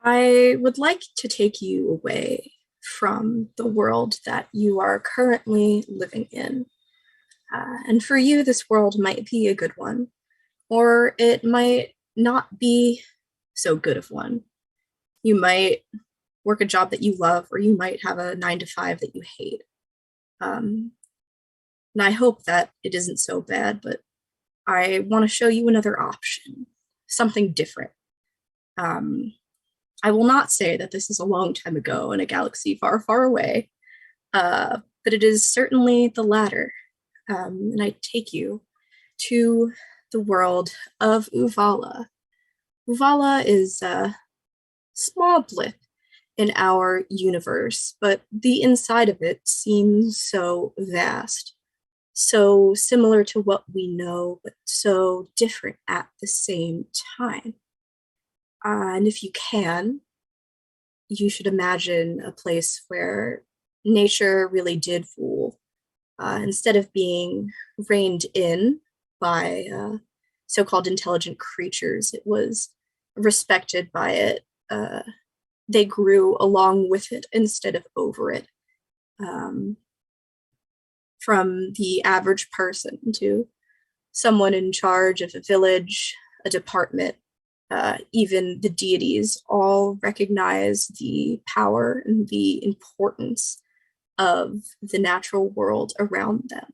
I would like to take you away from the world that you are currently living in. And for you, this world might be a good one, or it might not be so good of one. You might work a job that you love, or you might have a 9 to 5 that you hate. Um, and I hope that it isn't so bad, but I want to show you another option, something different. Um, I will not say that this is a long time ago in a galaxy far, far away, but it is certainly the latter. And I take you to the world of Uvala. Uvala is a small blip in our universe, but the inside of it seems so vast, so similar to what we know, but so different at the same time. And if you can, you should imagine a place where nature really did rule. Instead of being reined in by so called intelligent creatures, it was respected by it. They grew along with it instead of over it. Um, from the average person to someone in charge of a village, a department, even the deities all recognize the power and the importance of the natural world around them.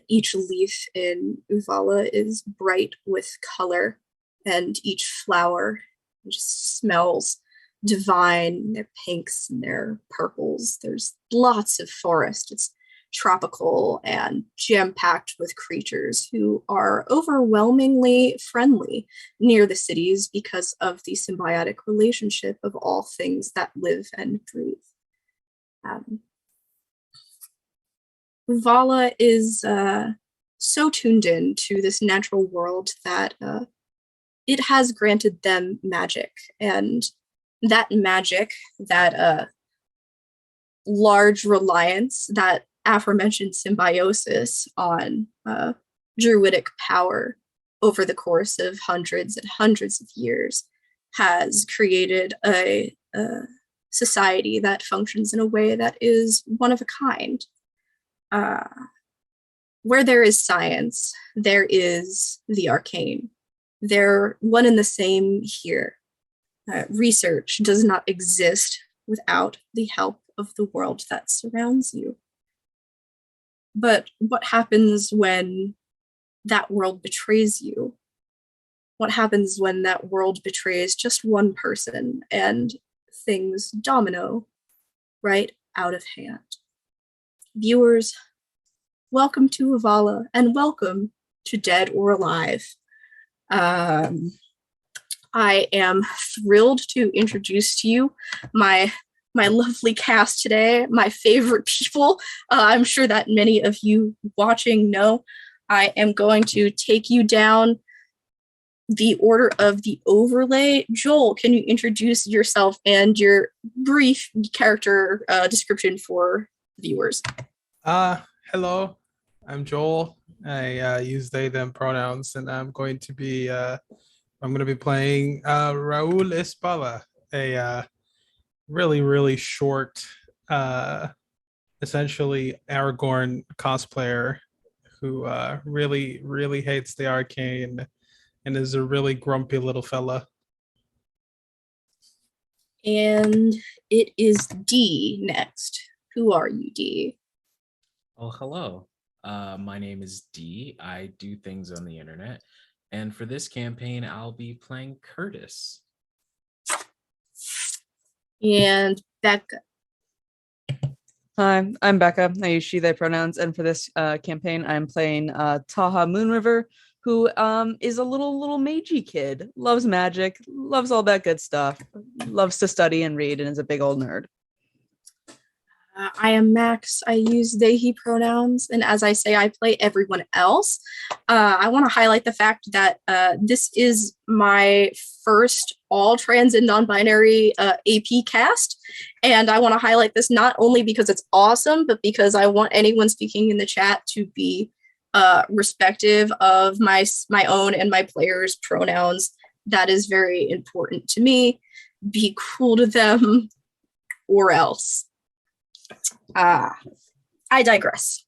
Each leaf in Uvala is bright with color, and each flower just smells divine. Their pinks and their purples. There's lots of forest. It's tropical and jam packed with creatures who are overwhelmingly friendly near the cities because of the symbiotic relationship of all things that live and breathe. Um, Vala is so tuned in to this natural world that it has granted them magic, and that magic, that large reliance, that aforementioned symbiosis on druidic power over the course of hundreds and hundreds of years has created a society that functions in a way that is one of a kind. Uh, where there is science, there is the arcane. They're one and the same here. Research does not exist without the help of the world that surrounds you. But what happens when that world betrays you? What happens when that world betrays just one person and things domino right out of hand? Viewers, welcome to Avala and welcome to Dead or Alive. I am thrilled to introduce to you my lovely cast today, my favorite people. I'm sure that many of you watching know. I am going to take you down the order of the overlay. Joel, can you introduce yourself and your brief character description for viewers? Hello, I'm Joel. I use they them pronouns, and I'm going to be playing Raul Espada, a really short, essentially Aragorn cosplayer who really hates the arcane and is a really grumpy little fella. And it is D next. Who are you, D? Oh, hello. My name is D. I do things on the internet. And for this campaign, I'll be playing Curtis. And Becca. Hi, I'm Becca. I use she, they pronouns. And for this campaign, I'm playing Taha Moonriver, who is a little magey kid. Loves magic, loves all that good stuff. Loves to study and read, and is a big old nerd. I am Max. I use they, he pronouns. And as I say, I play everyone else. I want to highlight the fact that this is my first all trans and non-binary AP cast. And I want to highlight this not only because it's awesome, but because I want anyone speaking in the chat to be respective of my own and my players' pronouns. that is very important to me. Be cool to them, or else. I digress.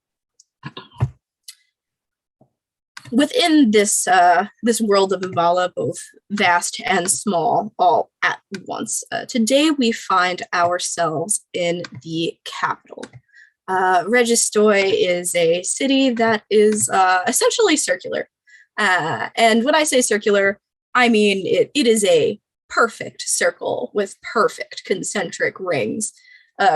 Within this world of Uvala, both vast and small, all at once, today we find ourselves in the capital. Registoy is a city that is essentially circular. And when I say circular, I mean it is a perfect circle with perfect concentric rings,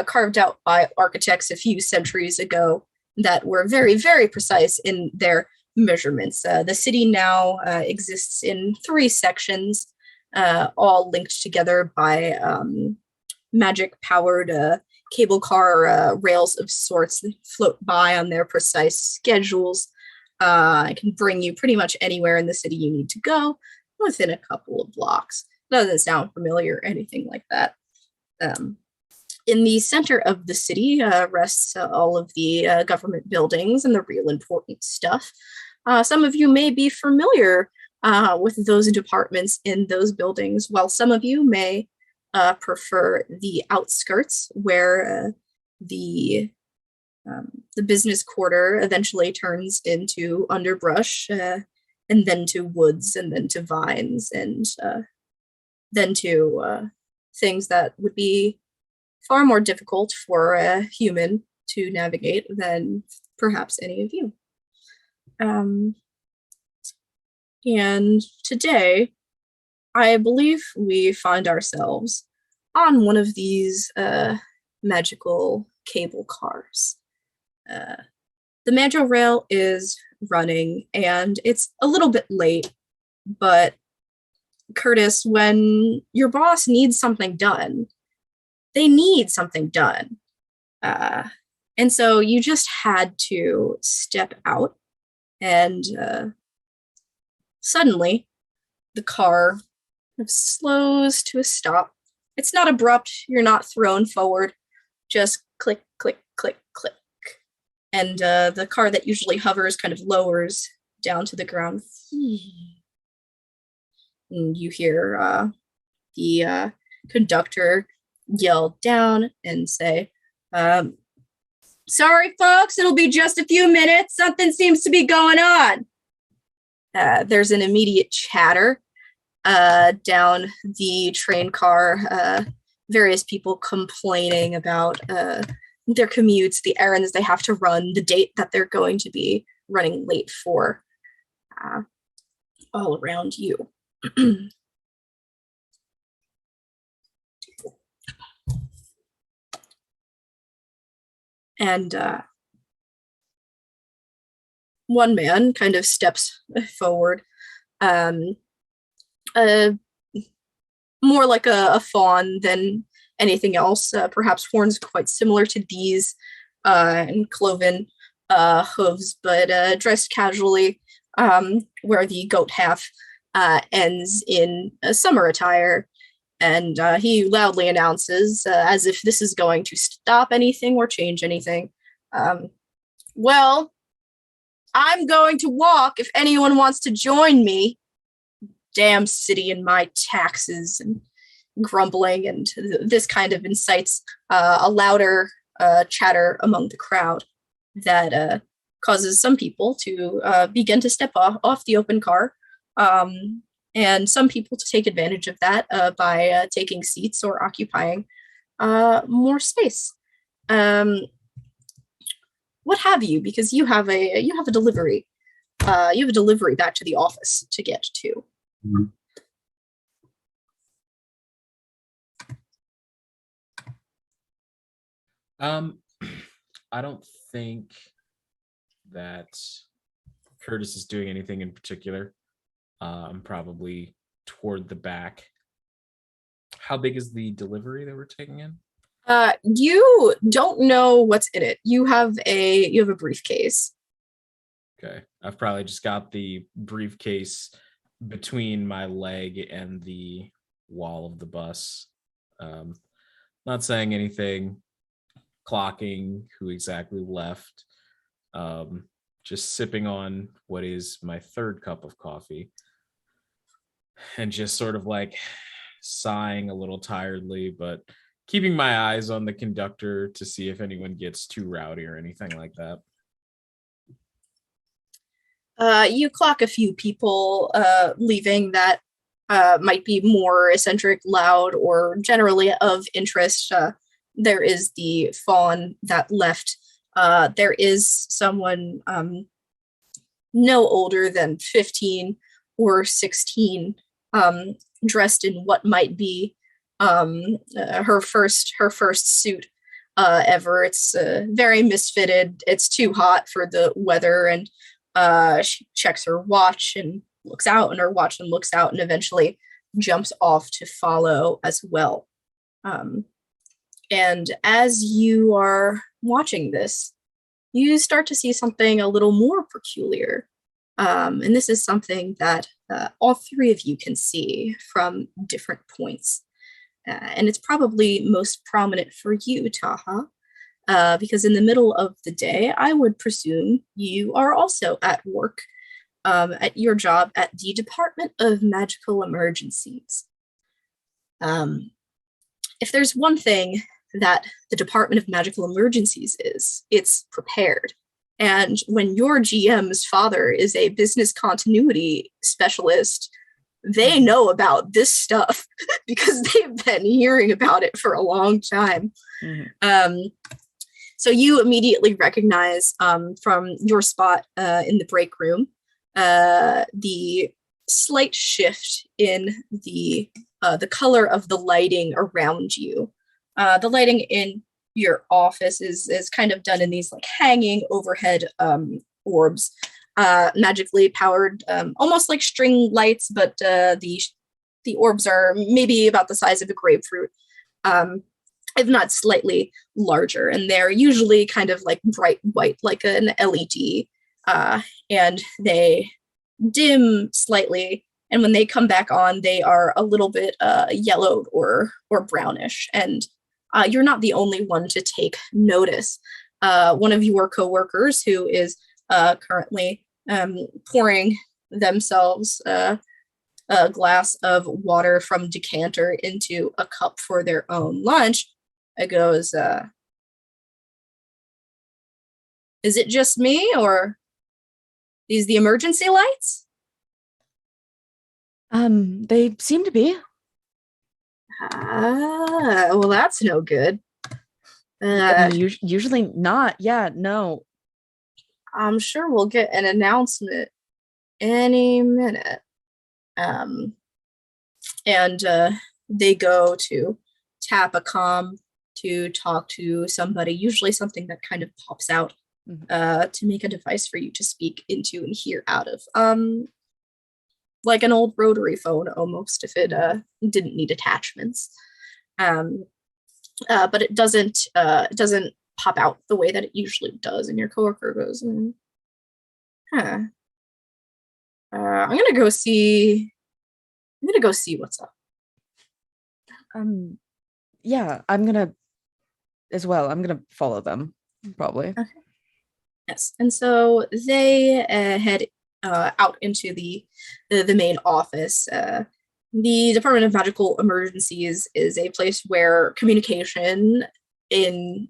carved out by architects a few centuries ago that were very, very precise in their measurements. The city now exists in 3 sections, all linked together by magic-powered cable car rails of sorts that float by on their precise schedules. It can bring you pretty much anywhere in the city you need to go within a couple of blocks. Doesn't sound familiar or anything like that. In the center of the city rests all of the government buildings and the real important stuff. Some of you may be familiar with those departments in those buildings, while some of you may prefer the outskirts where the business quarter eventually turns into underbrush, and then to woods, and then to vines, and then to things that would be far more difficult for a human to navigate than perhaps any of you. And today, I believe we find ourselves on one of these magical cable cars. The Mandrill rail is running, and it's a little bit late, but Curtis, when your boss needs something done, they need something done. And so you just had to step out, and suddenly the car slows to a stop. It's not abrupt, you're not thrown forward, just click, click, click, click. And the car that usually hovers kind of lowers down to the ground. And you hear the conductor yell down and say, sorry folks, it'll be just a few minutes. Something seems to be going on. There's an immediate chatter down the train car, various people complaining about their commutes, the errands they have to run, the date that they're going to be running late for, all around you. And one man kind of steps forward, more like a fawn than anything else, perhaps horns quite similar to these, and cloven hooves, but dressed casually, where the goat half ends in summer attire. And he loudly announces, as if this is going to stop anything or change anything, well, I'm going to walk if anyone wants to join me. Damn city and my taxes, and grumbling, and this kind of incites a louder chatter among the crowd that causes some people to begin to step off the open car, and some people to take advantage of that by taking seats or occupying more space. What have you? Because you have a delivery. You have a delivery back to the office to get to. Mm-hmm. I don't think that Curtis is doing anything in particular. I'm probably toward the back. How big is the delivery that we're taking in? You don't know what's in it. You have a briefcase. Okay. I've probably just got the briefcase between my leg and the wall of the bus. Not saying anything, clocking who exactly left, just sipping on what is my third cup of coffee. and just sort of like sighing a little tiredly, but keeping my eyes on the conductor to see if anyone gets too rowdy or anything like that. You clock a few people leaving that might be more eccentric, loud, or generally of interest. There is the fawn that left. There is someone no older than 15 or 16, dressed in what might be her first suit ever. It's very misfitted. It's too hot for the weather, and she checks her watch and looks out, and her watch and looks out, and eventually jumps off to follow as well. And as you are watching this, you start to see something a little more peculiar. And this is something that all three of you can see from different points. And it's probably most prominent for you, Taha, because in the middle of the day, I would presume you are also at work at your job at the Department of Magical Emergencies. If there's one thing that the Department of Magical Emergencies is, it's prepared. And when your GM's father is a business continuity specialist, they know about this stuff because they've been hearing about it for a long time. So you immediately recognize from your spot in the break room the slight shift in the color of the lighting around you. The lighting in your office is kind of done in these like hanging overhead orbs, magically powered, almost like string lights, but the orbs are maybe about the size of a grapefruit, if not slightly larger, and they're usually kind of like bright white, like an LED, and they dim slightly, and when they come back on, they are a little bit yellowed or brownish, and you're not the only one to take notice. One of your coworkers who is currently pouring themselves a glass of water from decanter into a cup for their own lunch, it goes, is it just me, or these the emergency lights? They seem to be. Well, that's no good. I mean, usually not. Yeah, no. I'm sure we'll get an announcement any minute. And they go to tap a comm to talk to somebody, usually something that kind of pops out to make a device for you to speak into and hear out of. Like an old rotary phone almost, if it didn't need attachments. But it doesn't pop out the way that it usually does, and your coworker goes, I'm gonna go see what's up. Yeah, I'm gonna as well. I'm gonna follow them, probably. Okay. Yes, and so they head out into the main office. The Department of Magical Emergencies is a place where communication in,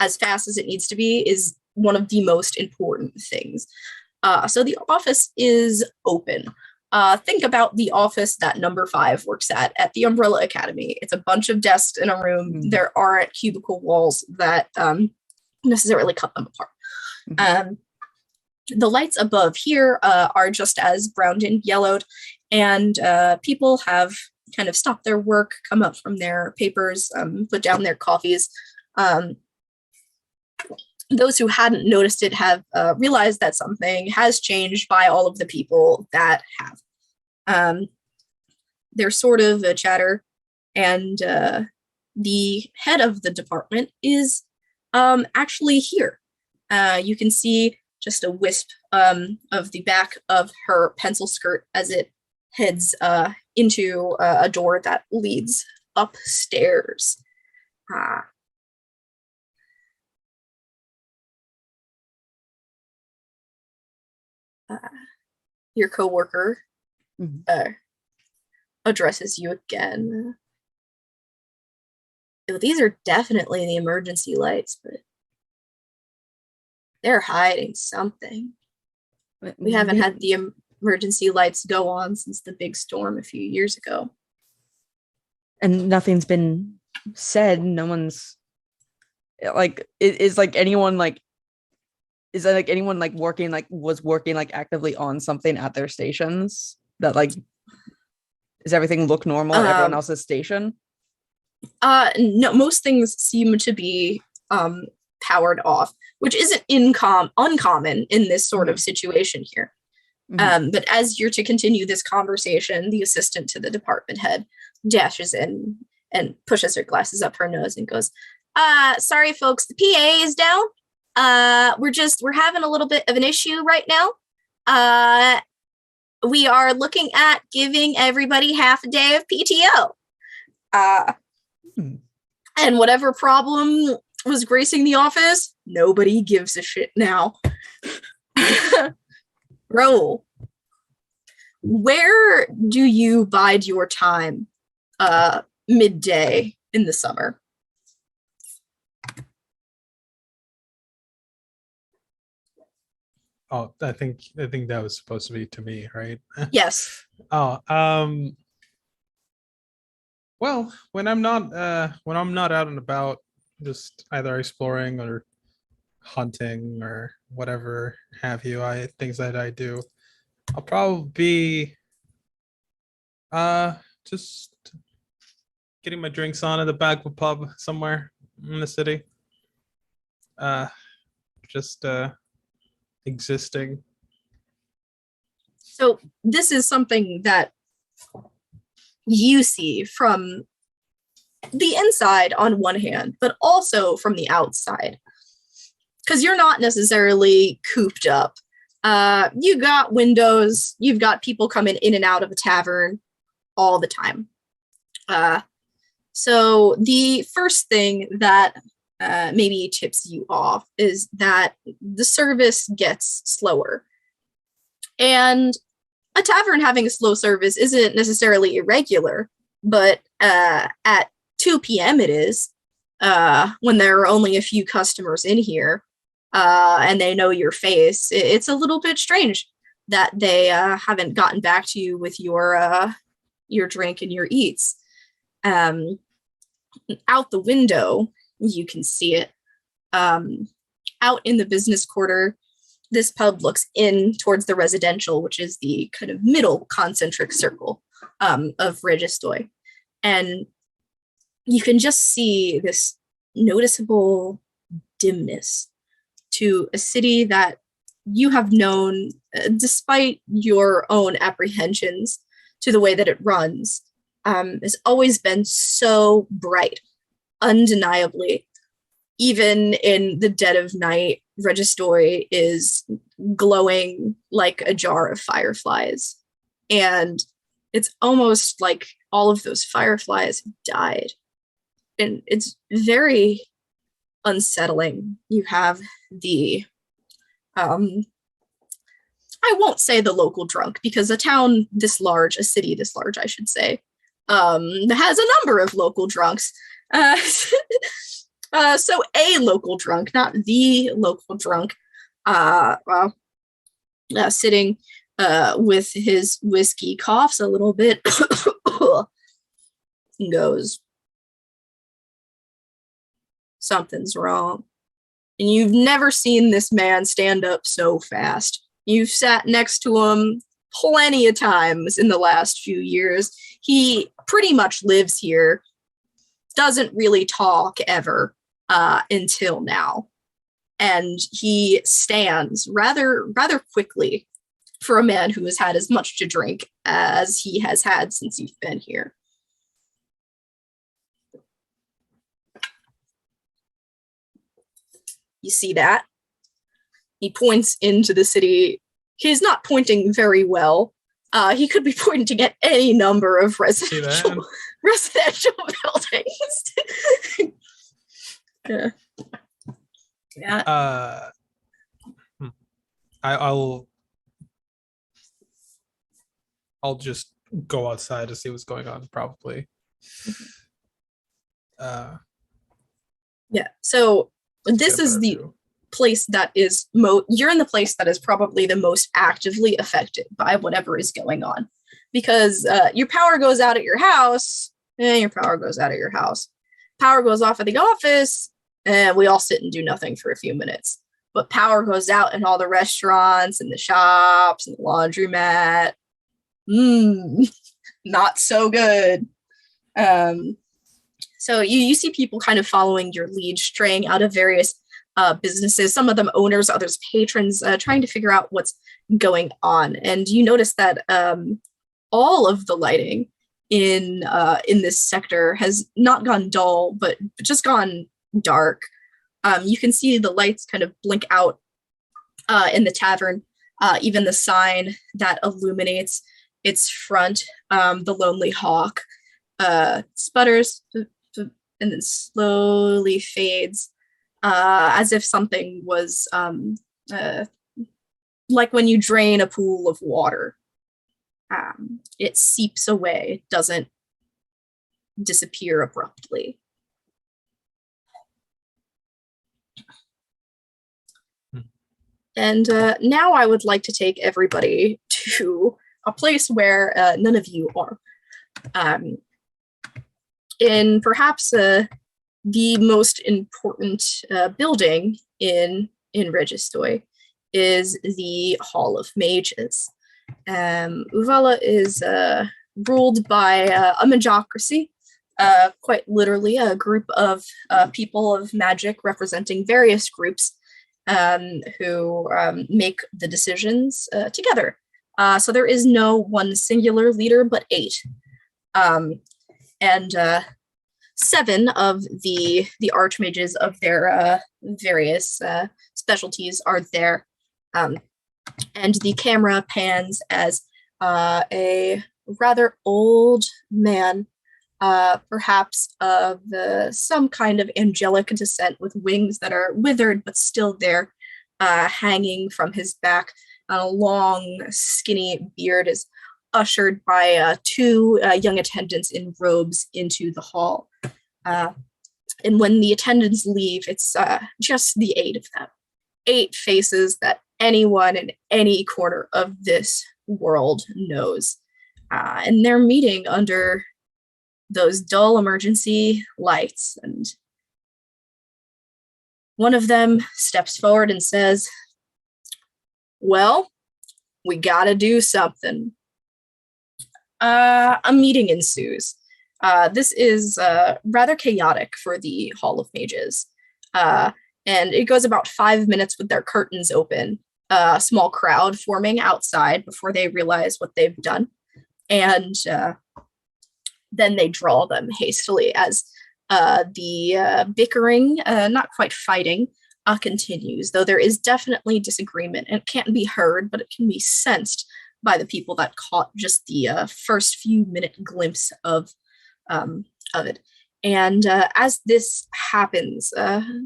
as fast as it needs to be is one of the most important things. So the office is open. Think about the office that number 5 works at the Umbrella Academy. It's a bunch of desks in a room. There aren't cubicle walls that necessarily cut them apart. The lights above here are just as browned and yellowed, and people have kind of stopped their work, come up from their papers, put down their coffees. Those who hadn't noticed it have realized that something has changed by all of the people that have. There's sort of a chatter, and the head of the department is actually here. You can see just a wisp of the back of her pencil skirt as it heads into a door that leads upstairs. Your coworker addresses you again. These are definitely the emergency lights, but they're hiding something. We haven't had the emergency lights go on since the big storm a few years ago. And nothing's been said. No one's like, is like anyone like, is that like anyone like working, like was working like actively on something at their stations that like, does everything look normal at everyone else's station? No, most things seem to be powered off, which isn't uncommon in this sort of situation here. But as you're to continue this conversation, the assistant to the department head dashes in and pushes her glasses up her nose and goes, sorry folks, the PA is down. We're having a little bit of an issue right now. We are looking at giving everybody half a day of PTO. And whatever problem was gracing the office, nobody gives a shit now. Roll. Where do you bide your time midday in the summer? Oh, I think that was supposed to be to me, right? Yes. Well, when I'm not out and about, just either exploring or hunting or whatever have you, things that I do, I'll probably be just getting my drinks on at the back of a pub somewhere in the city. Just existing. So this is something that you see from the inside on one hand, but also from the outside. Because you're not necessarily cooped up. You got windows, you've got people coming in and out of a tavern all the time. So the first thing that maybe tips you off is that the service gets slower. And a tavern having a slow service isn't necessarily irregular, but at 2 p.m. it is, when there are only a few customers in here, and they know your face. It's a little bit strange that they haven't gotten back to you with your drink and your eats. Out the window, you can see it. Out in the business quarter, this pub looks in towards the residential, which is the kind of middle concentric circle of Registoy. And you can just see this noticeable dimness to a city that you have known, despite your own apprehensions to the way that it runs, has always been so bright, undeniably. Even in the dead of night, Registoy is glowing like a jar of fireflies. And it's almost like all of those fireflies died. And it's very unsettling. You have the, I won't say the local drunk, because a town this large, a city this large, I should say, has a number of local drunks. So a local drunk, not the local drunk, sitting with his whiskey, coughs a little bit, and goes, something's wrong. And you've never seen this man stand up so fast. You've sat next to him plenty of times in the last few years. He pretty much lives here, doesn't really talk ever until now. And he stands rather quickly for a man who has had as much to drink as he has had since you've been here. You see that? He points into the city. He's not pointing very well. He could be pointing at any number of residential buildings. Yeah. I'll I'll just go outside to see what's going on, probably. Yeah. So this Get a is better the view. place that is you're in the place that is probably the most actively affected by whatever is going on, because your power goes out at your house, and your power goes out at your house. Power goes off at the office, and we all sit and do nothing for a few minutes. But power goes out in all the restaurants and the shops and the laundromat. Not so good. So you see people kind of following your lead, straying out of various businesses, some of them owners, others patrons, trying to figure out what's going on. And you notice that all of the lighting in this sector has not gone dull, but just gone dark. You can see the lights kind of blink out in the tavern. Even the sign that illuminates its front, the Lonely Hawk, sputters and then slowly fades, as if something was like when you drain a pool of water. It seeps away. It doesn't disappear abruptly. And now I would like to take everybody to a place where none of you are. In perhaps the most important building in Registoy is the Hall of Mages. Uvala is ruled by a magocracy, quite literally a group of people of magic representing various groups who make the decisions together. So there is no one singular leader, but 8. And 7 of the archmages of their various specialties are there. And the camera pans as a rather old man, perhaps of some kind of angelic descent, with wings that are withered but still there, hanging from his back. A long, skinny beard is ushered by 2 young attendants in robes into the hall. And when the attendants leave, it's just the 8 of them. 8 faces that anyone in any corner of this world knows. And they're meeting under those dull emergency lights. And one of them steps forward and says, "Well, we gotta do something." A meeting ensues. This is rather chaotic for the Hall of Mages. And it goes about 5 minutes with their curtains open, a small crowd forming outside before they realize what they've done. And then they draw them hastily as the bickering, not quite fighting, continues, though there is definitely disagreement, and it can't be heard, but it can be sensed by the people that caught just the first few minute glimpse of it. And as this happens,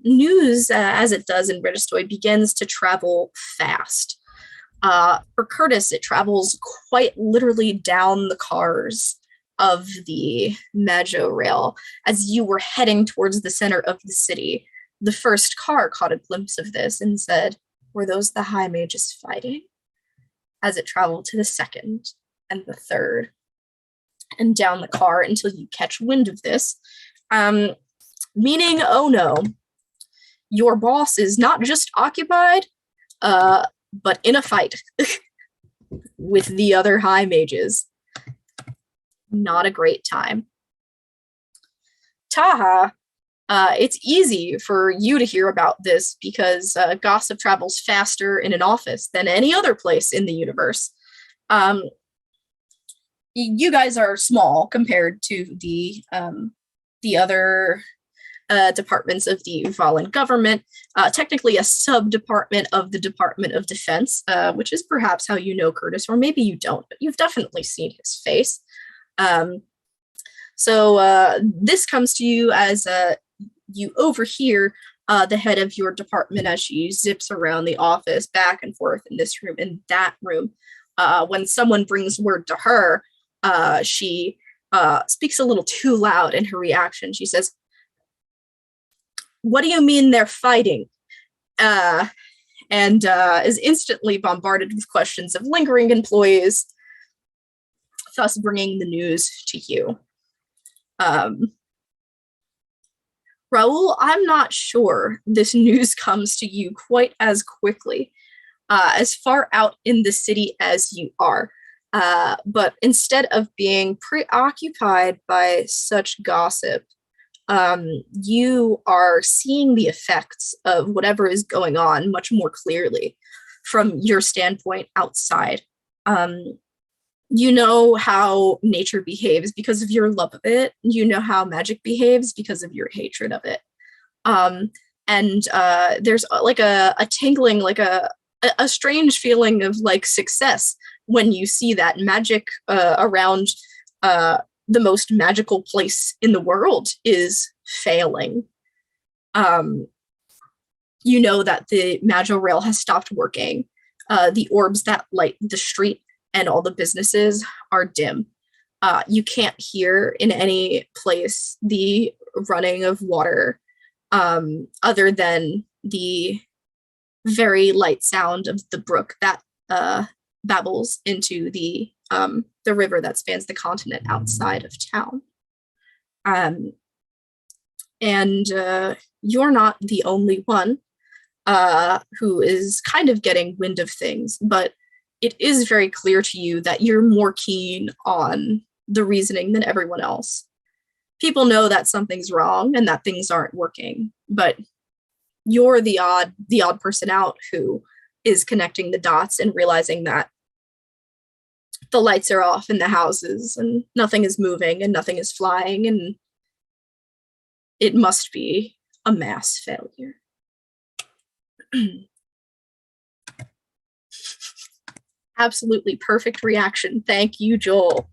news, as it does in Registoy, begins to travel fast. For Curtis, it travels quite literally down the cars of the Majo rail. As you were heading towards the center of the city, the first car caught a glimpse of this and said, "Were those the High Mages fighting?" As it traveled to the second and the third, and down the car until you catch wind of this. Meaning, oh no, your boss is not just occupied, but in a fight with the other High Mages. Not a great time. Taha, it's easy for you to hear about this because gossip travels faster in an office than any other place in the universe. You guys are small compared to the other departments of the Uvalan government, technically a sub-department of the Department of Defense, which is perhaps how you know Curtis, or maybe you don't, but you've definitely seen his face. So this comes to you as you overhear the head of your department as she zips around the office, back and forth in this room and that room, when someone brings word to her, she speaks a little too loud in her reaction. She says, "What do you mean they're fighting?" And is instantly bombarded with questions of lingering employees, thus bringing the news to you. Raoul, I'm not sure this news comes to you quite as quickly, as far out in the city as you are. But instead of being preoccupied by such gossip, you are seeing the effects of whatever is going on much more clearly from your standpoint outside. You know how nature behaves because of your love of it. You know how magic behaves because of your hatred of it. And there's like a tingling, like a strange feeling of like success when you see that magic around the most magical place in the world is failing. You know that the Magil rail has stopped working. The orbs that light the street and all the businesses are dim. You can't hear in any place the running of water, other than the very light sound of the brook that babbles into the river that spans the continent outside of town. And you're not the only one who is kind of getting wind of things, but it is very clear to you that you're more keen on the reasoning than everyone else. People know that something's wrong and that things aren't working, but you're the odd person out who is connecting the dots and realizing that the lights are off in the houses and nothing is moving and nothing is flying, and it must be a mass failure. Absolutely perfect reaction. Thank you, Joel.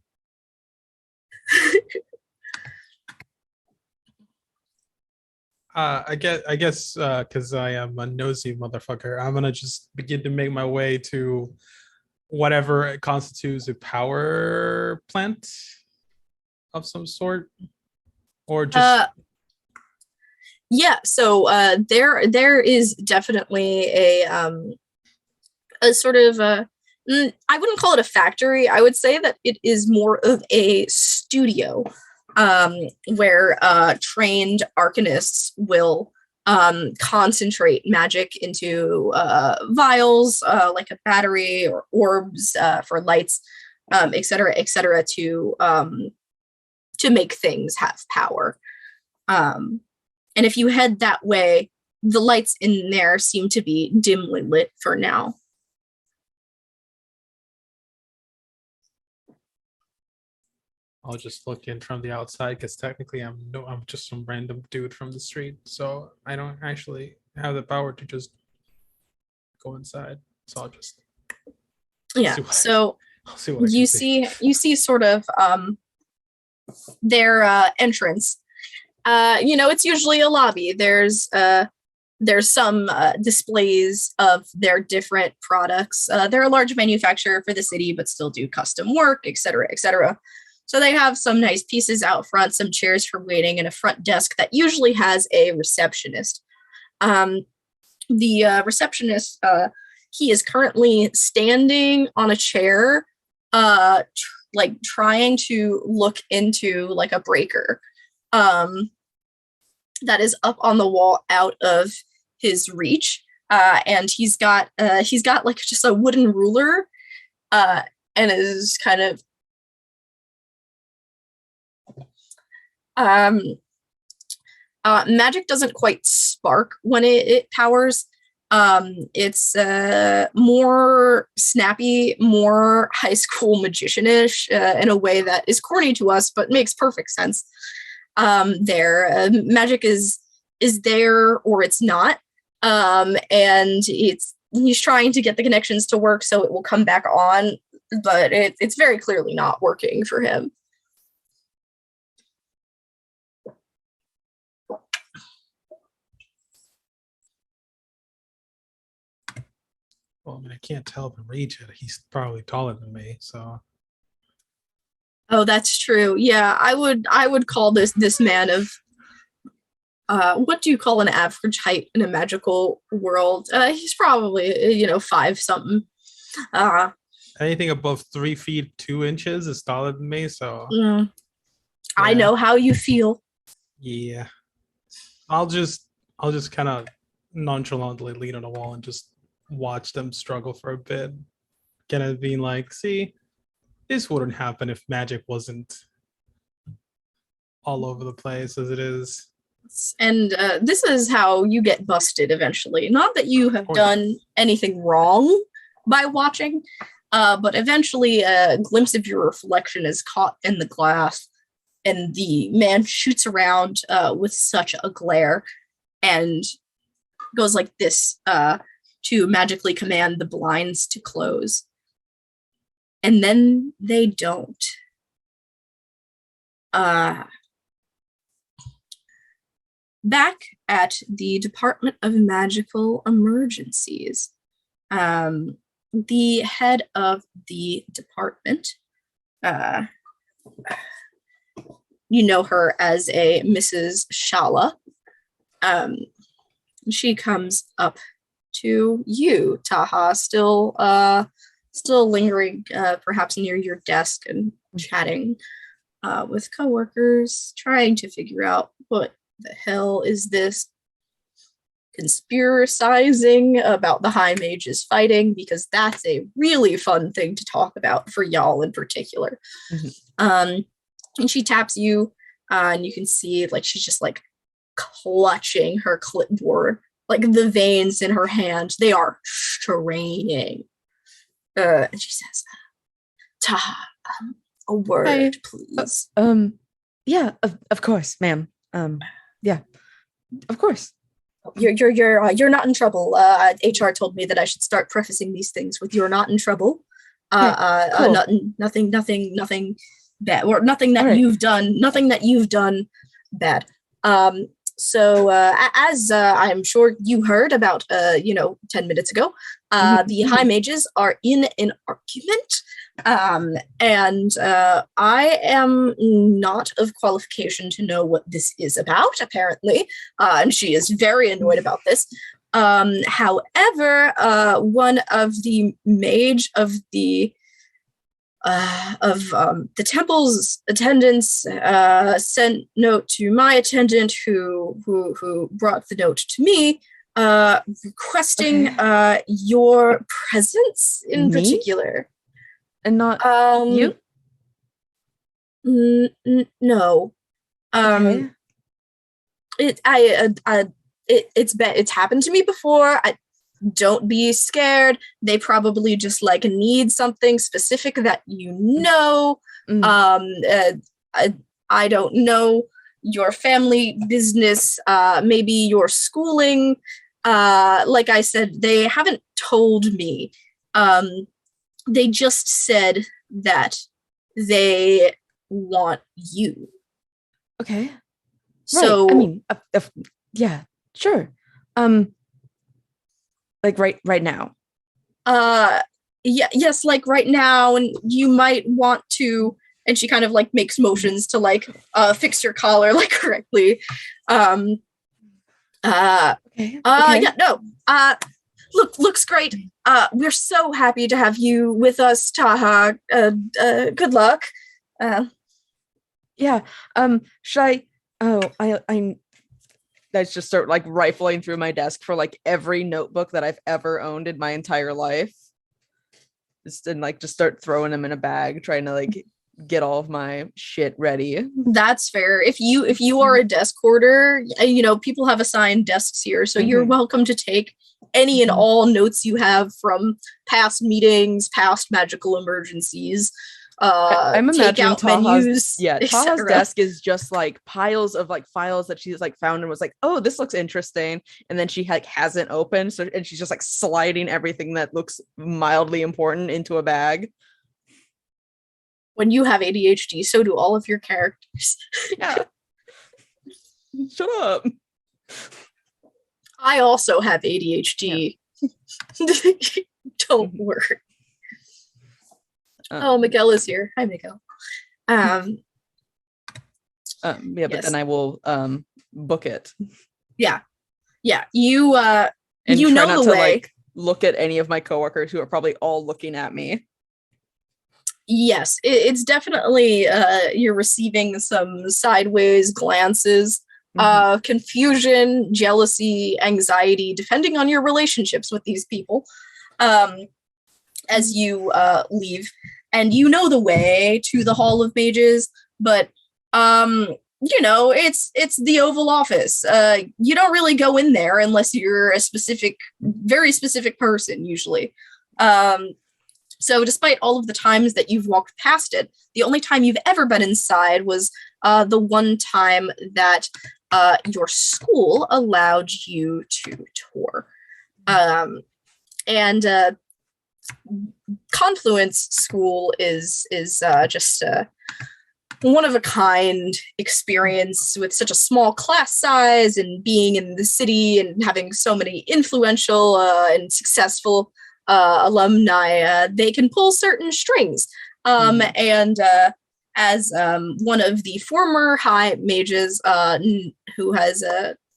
I guess, because I am a nosy motherfucker, I'm gonna just begin to make my way to whatever constitutes a power plant of some sort, or just yeah. So there is definitely a sort of I wouldn't call it a factory. I would say that it is more of a studio, where trained arcanists will concentrate magic into vials, like a battery or orbs for lights, et cetera, to make things have power. And if you head that way, the lights in there seem to be dimly lit for now. I'll just look in from the outside, because technically I'm just some random dude from the street, so I don't actually have the power to just go inside. So I'll just so I'll see what you see sort of their entrance. It's usually a lobby. There's some displays of their different products. They're a large manufacturer for the city, but still do custom work, et cetera, et cetera. So they have some nice pieces out front, some chairs for waiting, and a front desk that usually has a receptionist. The receptionist, he is currently standing on a chair, trying to look into like a breaker that is up on the wall out of his reach. And he's got like just a wooden ruler, and is kind of magic doesn't quite spark when it powers. It's more snappy, more high school magician-ish, in a way that is corny to us, but makes perfect sense. Magic is there or it's not, and he's trying to get the connections to work so it will come back on, but it's very clearly not working for him. Well, I mean, I can't tell the Mage yet. He's probably taller than me, so. Oh, that's true. Yeah, I would call this man of what do you call an average height in a magical world? He's probably 5 something. Anything above 3 feet 2 inches is taller than me, so I yeah. know how you feel. Yeah. I'll just kind of nonchalantly lean on a wall and just watch them struggle for a bit. Kind of being like, see, this wouldn't happen if magic wasn't all over the place as it is. And this is how you get busted eventually. Not that you have done anything wrong by watching, but eventually a glimpse of your reflection is caught in the glass, and the man shoots around with such a glare and goes like this to magically command the blinds to close. And then they don't. Back at the Department of Magical Emergencies, the head of the department, you know her as a Mrs. Shala. She comes up to you, Taha, still lingering perhaps near your desk and chatting with coworkers, trying to figure out what the hell is this conspiracizing about the High Mages fighting, because that's a really fun thing to talk about for y'all in particular. And she taps you, and you can see like she's just like clutching her clipboard, like the veins in her hand, they are straining. And she says, Taha, a word, please. Yeah, of course, ma'am. Yeah, of course. You're not in trouble. HR told me that I should start prefacing these things with "you're not in trouble." Cool. Nothing bad, or nothing that you've done. Nothing that you've done bad. So as I'm sure you heard about 10 minutes ago, the High Mages are in an argument. And I am not of qualification to know what this is about, apparently. And she is very annoyed about this. However, one of the mage of the temple's attendants sent note to my attendant, who brought the note to me, requesting your presence in particular. And not you? No. It's happened to me before. Don't be scared. They probably just like need something specific that you know. I don't know your family business, maybe your schooling. Like I said, they haven't told me. They just said that they want you. Okay. So right. I mean, yeah, sure. Like right now. Yes, like right now, and you might want to. And she kind of like makes motions to like fix your collar like correctly. Okay. Yeah, no. Looks great. We're so happy to have you with us, Taha. Good luck. Yeah. Should I? Oh, I let's just start like rifling through my desk for like every notebook that I've ever owned in my entire life. Just start throwing them in a bag, trying to like get all of my shit ready. That's fair. If you are a desk hoarder, people have assigned desks here, so you're welcome to take any and all notes you have from past meetings, past magical emergencies. I'm imagining Taha's desk is just like piles of like files that she's like found and was like, oh, this looks interesting, and then she like hasn't opened, so and she's just like sliding everything that looks mildly important into a bag. When you have ADHD, so do all of your characters. Yeah. Shut up. I also have ADHD. Yeah. Don't worry. Miguel is here. Hi, Miguel. Yeah, but yes. then I will book it. Yeah. You And you try know not the to way. like look at any of my coworkers who are probably all looking at me. Yes, it's definitely you're receiving some sideways glances, confusion, jealousy, anxiety, depending on your relationships with these people, as you leave. And you know the way to the Hall of Mages, but it's the Oval Office. You don't really go in there unless you're a very specific person, usually. So despite all of the times that you've walked past it, the only time you've ever been inside was the one time that your school allowed you to tour. And Confluence School is just a one of a kind experience with such a small class size and being in the city and having so many influential and successful alumni. They can pull certain strings. And as one of the former high mages who has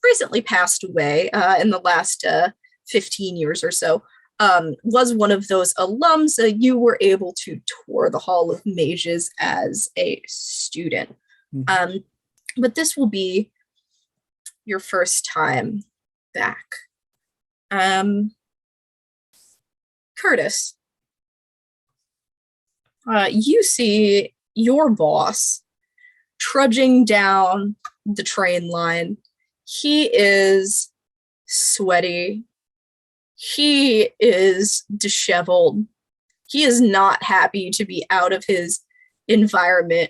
recently passed away in the last 15 years or so, was one of those alums, you were able to tour the Hall of Mages as a student. But this will be your first time back. Curtis, you see your boss trudging down the train line. He is sweaty. He is disheveled. He is not happy to be out of his environment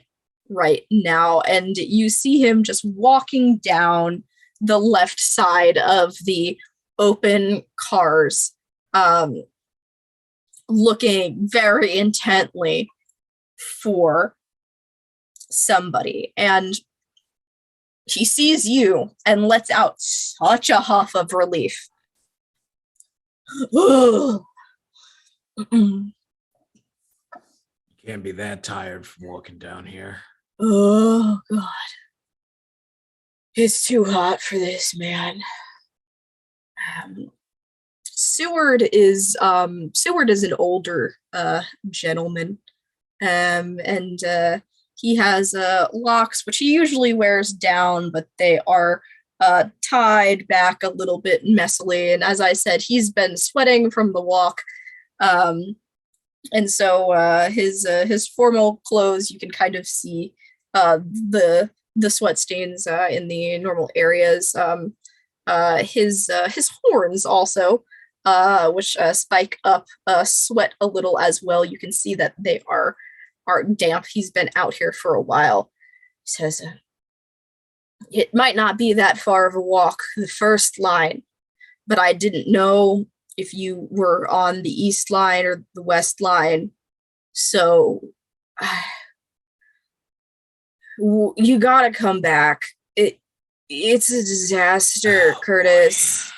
right now. And you see him just walking down the left side of the open cars, looking very intently for somebody. And he sees you and lets out such a huff of relief. You can't be that tired from walking down here. Oh, God. It's too hot for this, man. Seward is an older gentleman, and he has locks which he usually wears down, but they are tied back a little bit messily. And as I said, he's been sweating from the walk, and so his formal clothes, you can kind of see the sweat stains in the normal areas. His horns also, which spike up sweat a little as well. You can see that they are damp. He's been out here for a while. He says, it might not be that far of a walk, the first line, but I didn't know if you were on the east line or the west line. So you gotta come back. It's a disaster, Curtis.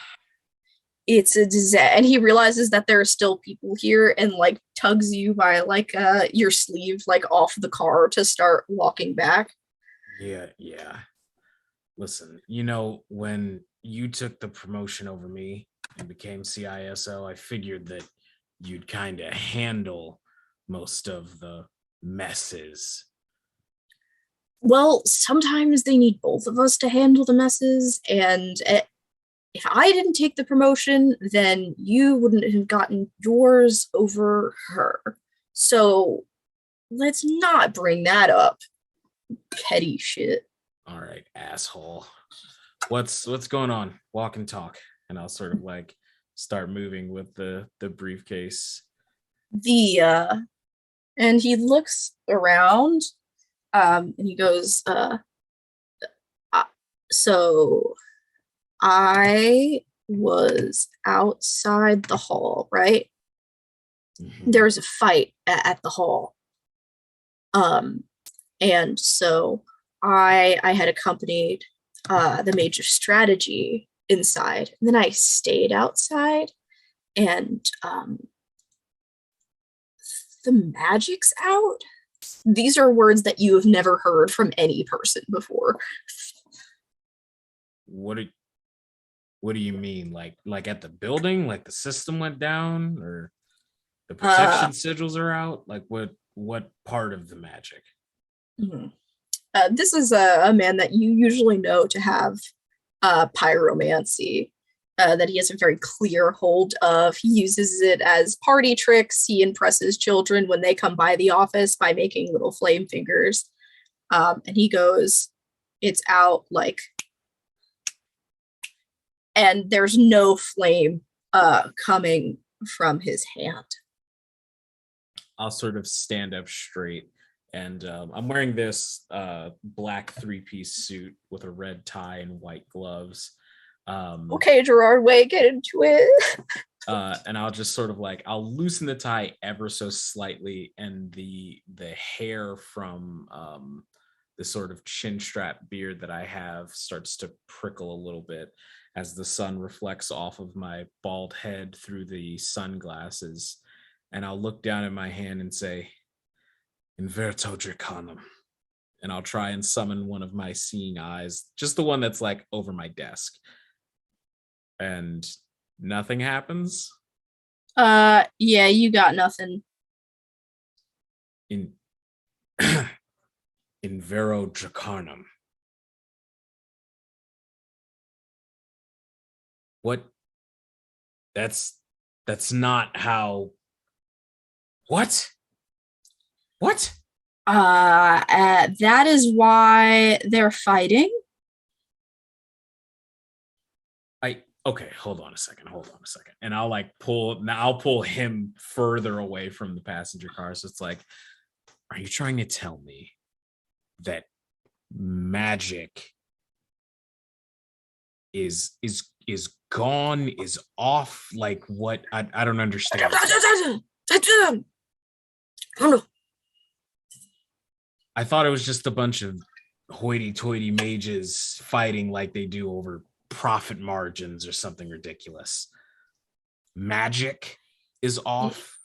It's a disaster. And he realizes that there are still people here and like tugs you by like your sleeve, like off the car to start walking back. Yeah. Listen, when you took the promotion over me and became CISO, I figured that you'd kind of handle most of the messes. Well, sometimes they need both of us to handle the messes, and if I didn't take the promotion, then you wouldn't have gotten yours over her. So let's not bring that up. Petty shit. All right, asshole. What's going on? Walk and talk. And I'll sort of like start moving with the briefcase. And he looks around, and he goes, so I was outside the hall, right? Mm-hmm. There was a fight at the hall. And so I had accompanied the Mage of Strategy inside. And then I stayed outside, and The magic's out? These are words that you have never heard from any person before. What do you mean? Like at the building? Like the system went down, or the protection sigils are out? Like what part of the magic? Mhm. This is a man that you usually know to have pyromancy, that he has a very clear hold of. He uses it as party tricks. He impresses children when they come by the office by making little flame fingers. And he goes, it's out, like, and there's no flame coming from his hand. I'll sort of stand up straight, and I'm wearing this black 3-piece suit with a red tie and white gloves. Okay, Gerard Way, get into it. And I'll just sort of like, I'll loosen the tie ever so slightly, and the hair from the sort of chin strap beard that I have starts to prickle a little bit as the sun reflects off of my bald head through the sunglasses. And I'll look down at my hand and say, Inverto Draconum. And I'll try and summon one of my seeing eyes, just the one that's like over my desk. And nothing happens? Yeah, you got nothing. In Invero Dracarnum. What? That's not how. What? That is why they're fighting. Okay, hold on a second. And I'll pull him further away from the passenger car. So it's like, are you trying to tell me that magic is gone, is off? Like what? I don't understand. I thought it was just a bunch of hoity-toity mages fighting like they do over profit margins or something ridiculous. Magic is off.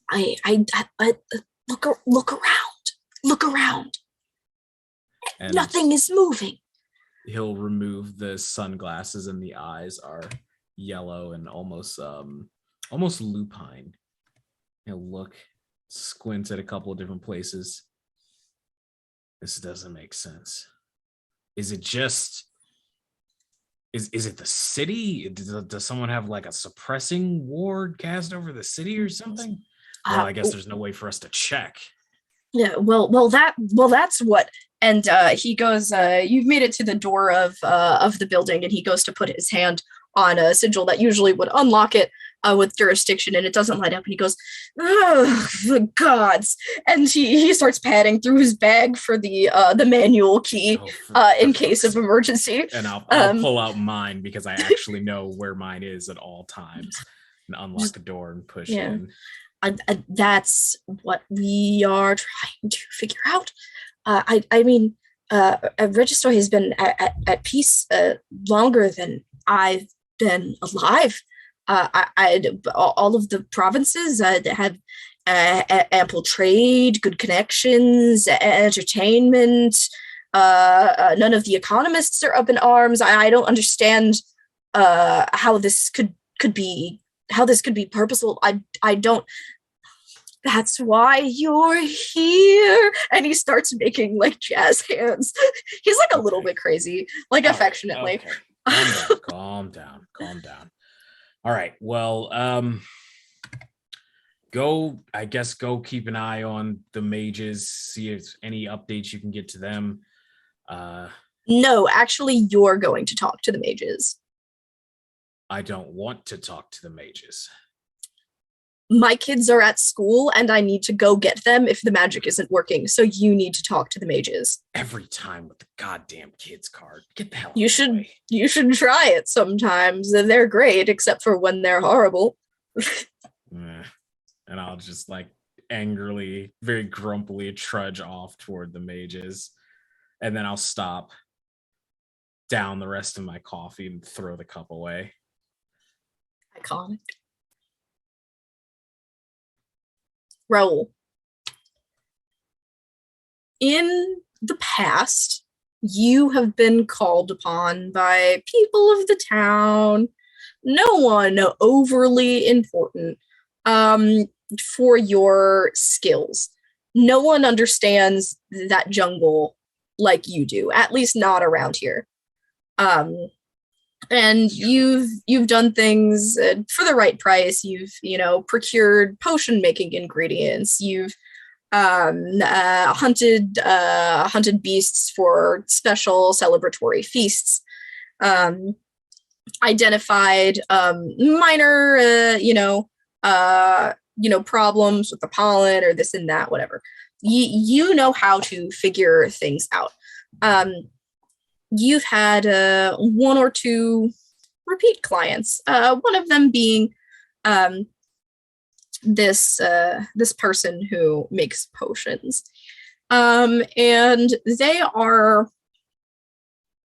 I look around. And nothing is moving. He'll remove the sunglasses, and the eyes are yellow and almost lupine. He'll look, squint at a couple of different places. This doesn't make sense. Is it just? Is it the city? Does someone have like a suppressing ward cast over the city or something? Well, I guess there's no way for us to check. Yeah, that's what. And he goes, you've made it to the door of the building, and he goes to put his hand on a sigil that usually would unlock it with jurisdiction, and it doesn't light up, and he goes, oh, the gods. And he starts padding through his bag for the manual key in case of emergency. And I'll pull out mine, because I actually know where mine is at all times, and unlock the door and push in. That's what we are trying to figure out. I mean, Register has been at peace longer than I've been alive. All of the provinces have ample trade, good connections, entertainment. None of the economists are up in arms. I don't understand how this could be purposeful. I don't. That's why you're here. And he starts making like jazz hands. He's like a little bit crazy, like affectionately. Okay. Calm down. All right. Well, go keep an eye on the mages, see if any updates you can get to them. No, actually, you're going to talk to the mages. I don't want to talk to the mages. My kids are at school, and I need to go get them if the magic isn't working, so you need to talk to the mages. Every time with the goddamn kids card. Get the hell out You of should the way. You should try it sometimes. They're great, except for when they're horrible. And I'll just like angrily, very grumpily trudge off toward the mages. And then I'll stop, down the rest of my coffee, and throw the cup away. Iconic. Raoul, in the past, you have been called upon by people of the town, no one overly important, for your skills. No one understands that jungle like you do, at least not around here. And you've done things for the right price. You've procured potion making ingredients. You've hunted beasts for special celebratory feasts. Identified minor problems with the pollen or this and that, whatever. You know how to figure things out. You've had one or two repeat clients. One of them being this person who makes potions, and they are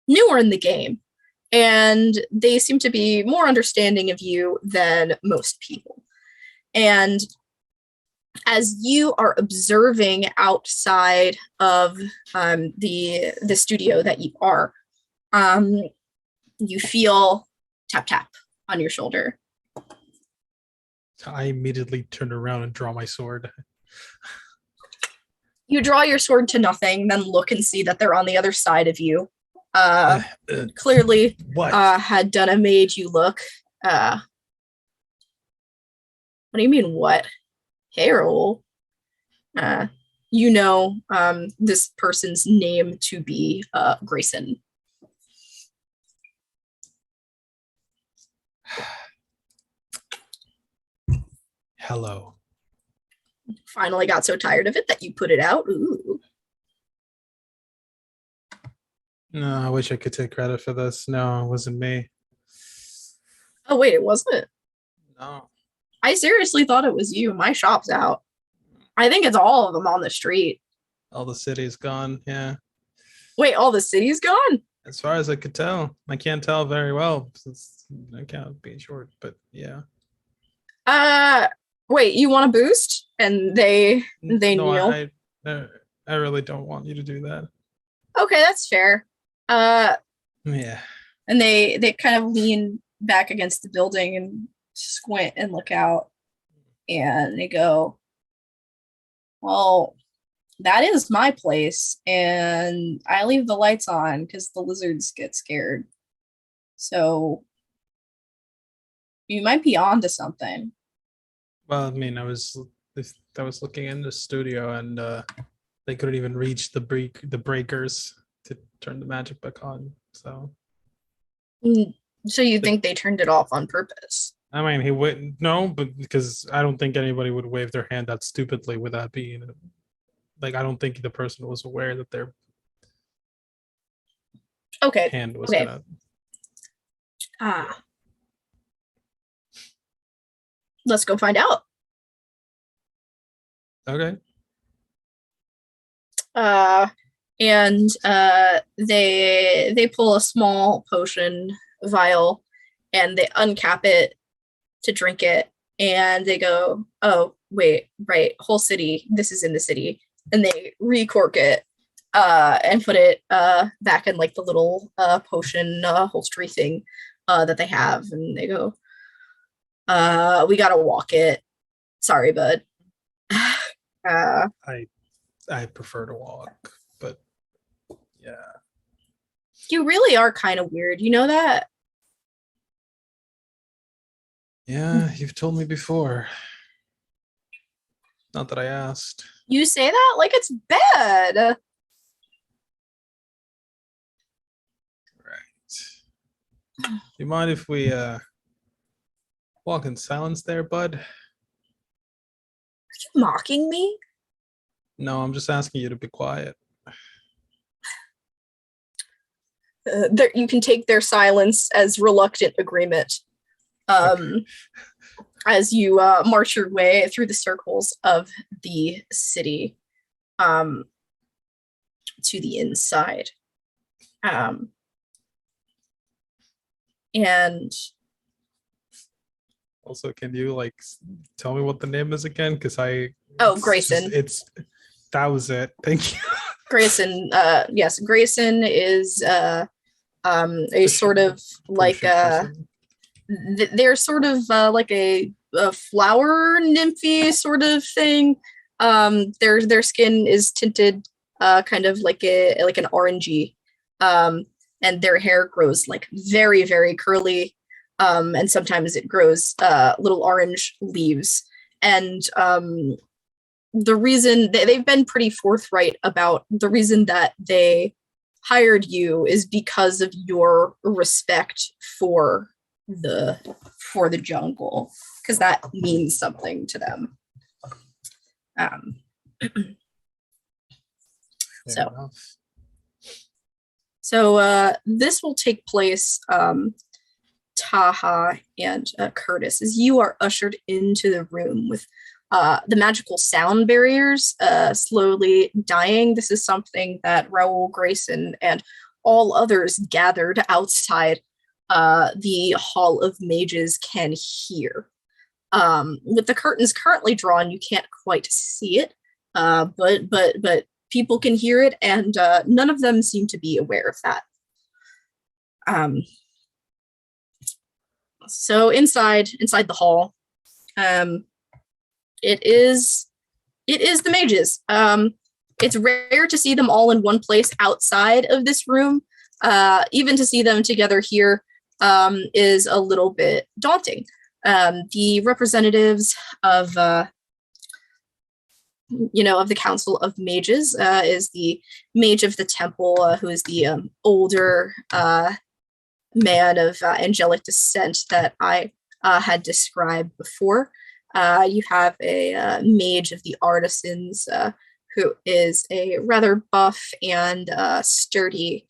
newer in the game, and they seem to be more understanding of you than most people. And as you are observing outside of the studio that you are, you feel tap tap on your shoulder. I immediately turn around and draw my sword. You draw your sword to nothing, then look and see that they're on the other side of you. Clearly had done a made you look. What do you mean, what? Harold. This person's name to be Grayson. Hello. Finally got so tired of it that you put it out. Ooh. No, I wish I could take credit for this. No, it wasn't me. Oh, wait, it wasn't? No. I seriously thought it was you. My shop's out. I think it's all of them on the street. All the city's gone, yeah. Wait, all the city's gone? As far as I could tell. I can't tell very well since I can't be short, but yeah. Wait, you want a boost? And they No, kneel. I really don't want you to do that. Okay, that's fair. Yeah. And they kind of lean back against the building and squint and look out, and they go, well, that is my place, and I leave the lights on because the lizards get scared. So you might be on to something. Well, I mean, I was looking in the studio, and they couldn't even reach the breakers to turn the magic back on. So you think they turned it off on purpose? I mean, he wouldn't. No, but because I don't think anybody would wave their hand that stupidly without being like, I don't think the person was aware that their hand was gonna. Let's go find out. Okay. And they pull a small potion vial and they uncap it to drink it, and they go, oh wait, right, whole city, this is in the city, and they recork it and put it back in like the little potion holstery thing that they have, and they go, we gotta walk it, sorry bud. I prefer to walk, but yeah. You really are kind of weird, you know that? Yeah, you've told me before. Not that I asked. You say that like it's bad. Right. Do you mind if we walk in silence there, bud? Are you mocking me? No, I'm just asking you to be quiet. You can take their silence as reluctant agreement. Okay. As you march your way through the circles of the city to the inside. And also, can you like tell me what the name is again? Because Grayson. That was it. Thank you. Grayson, yes, Grayson is a sort of like they're sort of like a flower nymphy sort of thing. Their skin is tinted kind of like an orangey, and their hair grows like very, very curly, and sometimes it grows little orange leaves. And the reason they've been pretty forthright about the reason that they hired you is because of your respect for the jungle, because that means something to them. So this will take place, Taha and Curtis, as you are ushered into the room with the magical sound barriers slowly dying. This is something that Raoul, Grayson, and all others gathered outside the Hall of Mages can hear. With the curtains currently drawn, you can't quite see it, but people can hear it, and none of them seem to be aware of that. So inside the hall, it is the mages. It's rare to see them all in one place outside of this room. Even to see them together here is a little bit daunting. The representatives of of the Council of Mages is the Mage of the Temple, who is the older man of angelic descent that I had described before. You have a Mage of the Artisans, who is a rather buff and sturdy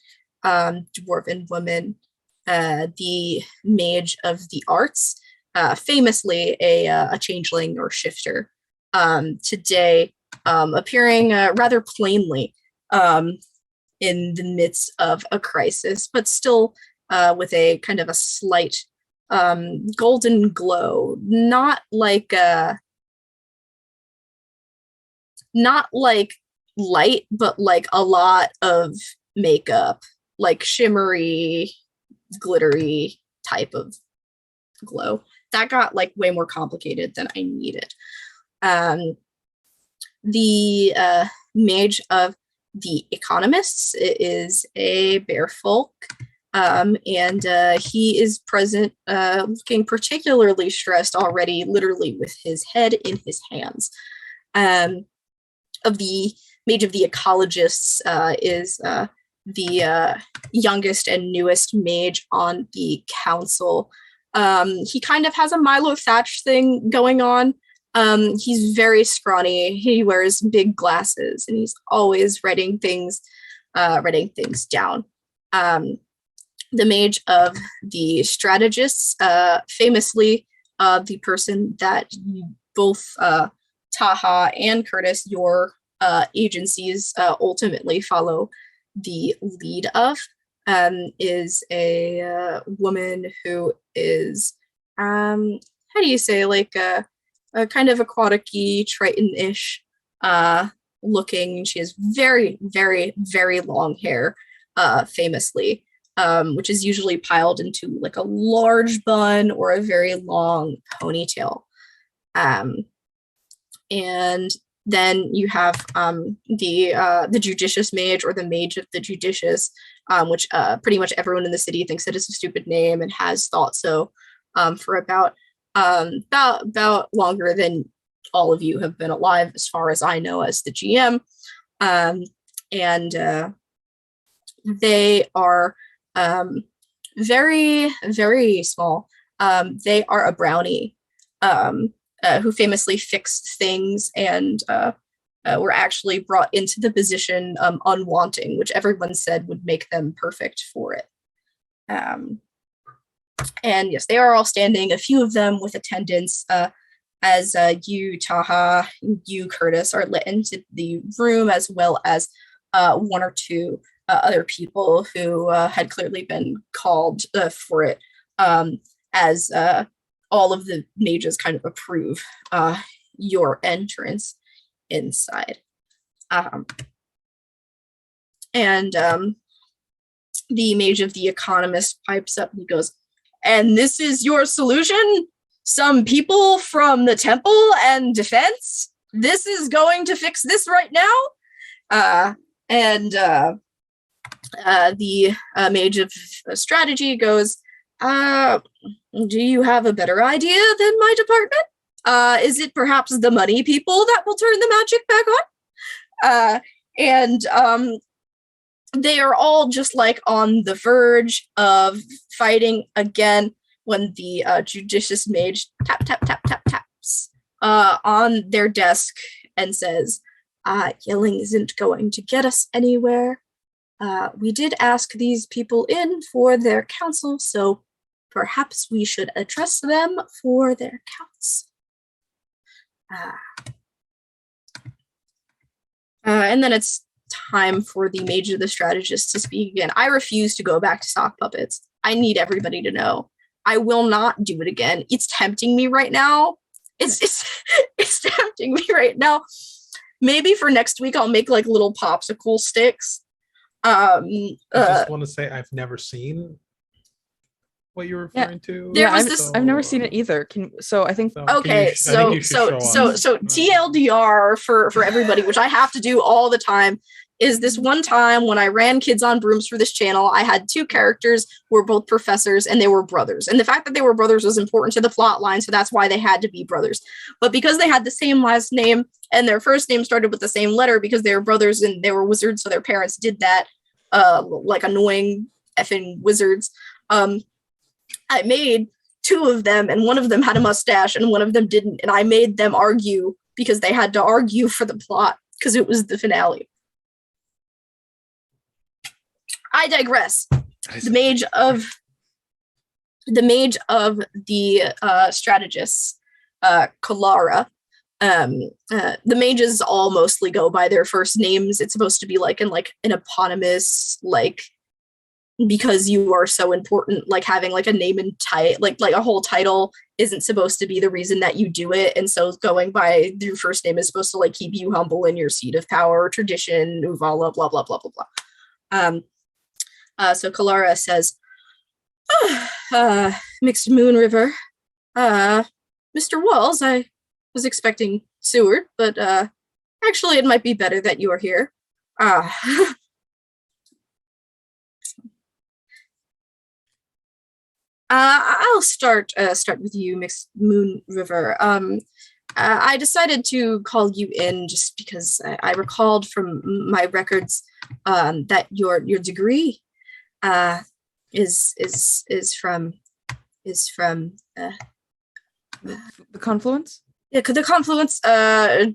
dwarven woman. The Mage of the Arts, famously a changeling or shifter, today appearing rather plainly in the midst of a crisis, but still with a kind of a slight golden glow, not like light, but like a lot of makeup, like shimmery, glittery type of glow. That got like way more complicated than I needed. The Mage of the Economists is a bear folk, and he is present, looking particularly stressed already, literally with his head in his hands. Of the Mage of the Ecologists is the youngest and newest mage on the council. He kind of has a Milo Thatch thing going on. He's very scrawny. He wears big glasses, and he's always writing things down. The Mage of the Strategists, famously the person that both Taha and Curtis, your agencies ultimately follow the lead of, is a woman who is, how do you say, like a kind of aquatic-y, Triton-ish looking. She has very, very, very long hair, famously, which is usually piled into like a large bun or a very long ponytail. And then you have the Judicious Mage, or the Mage of the Judicious, which pretty much everyone in the city thinks that it's a stupid name and has thought so for about longer than all of you have been alive, as far as I know, as the GM. And they are very, very small. They are a brownie, who famously fixed things and were actually brought into the position unwanting, which everyone said would make them perfect for it. And yes, they are all standing, a few of them with attendants, as you, Taha, you, Curtis, are let into the room, as well as one or two other people who had clearly been called for it, as all of the mages kind of approve your entrance inside. And the mage of the Economist pipes up and he goes, "And this is your solution? Some people from the temple and defense? This is going to fix this right now?" And the mage of strategy goes, "Do you have a better idea than my department? Is it perhaps the money people that will turn the magic back on?" And they are all just like on the verge of fighting again when the judicious mage taps on their desk and says, "Yelling isn't going to get us anywhere. We did ask these people in for their counsel, so perhaps we should address them for their counts." And then it's time for the mage of the strategist to speak again. I refuse to go back to sock puppets. I need everybody to know. I will not do it again. It's tempting me right now. It's tempting me right now. Maybe for next week I'll make like little popsicle sticks. I just want to say I've never seen what you're referring to. There was this. I've never seen it either. I think Okay, so TLDR for everybody, which I have to do all the time, is this one time when I ran Kids on Brooms for this channel, I had two characters who were both professors and they were brothers. And the fact that they were brothers was important to the plot line, so that's why they had to be brothers. But because they had the same last name and their first name started with the same letter because they were brothers and they were wizards, so their parents did that, like annoying effing wizards, I made two of them, and one of them had a mustache and one of them didn't, and I made them argue because they had to argue for the plot because it was the finale. I digress. The mage of the strategists, Kalara. The mages all mostly go by their first names. It's supposed to be like an eponymous, like, because you are so important, like having like a name and title, like a whole title isn't supposed to be the reason that you do it. And so going by your first name is supposed to like keep you humble in your seat of power, tradition, uvala, blah, blah, blah, blah, blah. So Kalara says, Mixed Moon River, Mr. Walls, I was expecting Seward, but actually it might be better that you are here. I'll start with you, Mixed Moon River. I decided to call you in just because I recalled from my records that your degree is from the Confluence. Yeah, the Confluence.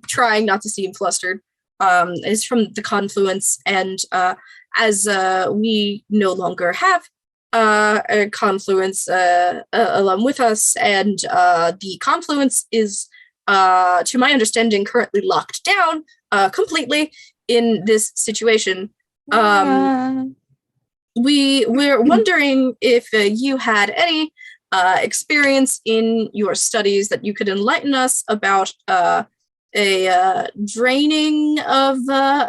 Trying not to seem flustered. Is from the Confluence, and as we no longer have a Confluence alum with us, and the Confluence is, to my understanding, currently locked down completely in this situation. We're wondering if you had any experience in your studies that you could enlighten us about a draining of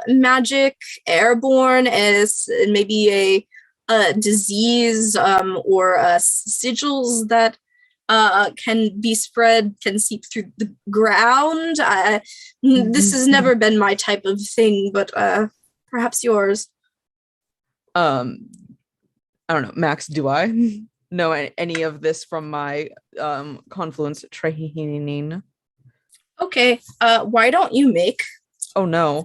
magic airborne, as maybe a disease or sigils that can be spread, can seep through the ground. This has never been my type of thing, but perhaps yours. I don't know, Max, do I know any of this from my Confluence training? Okay, why don't you make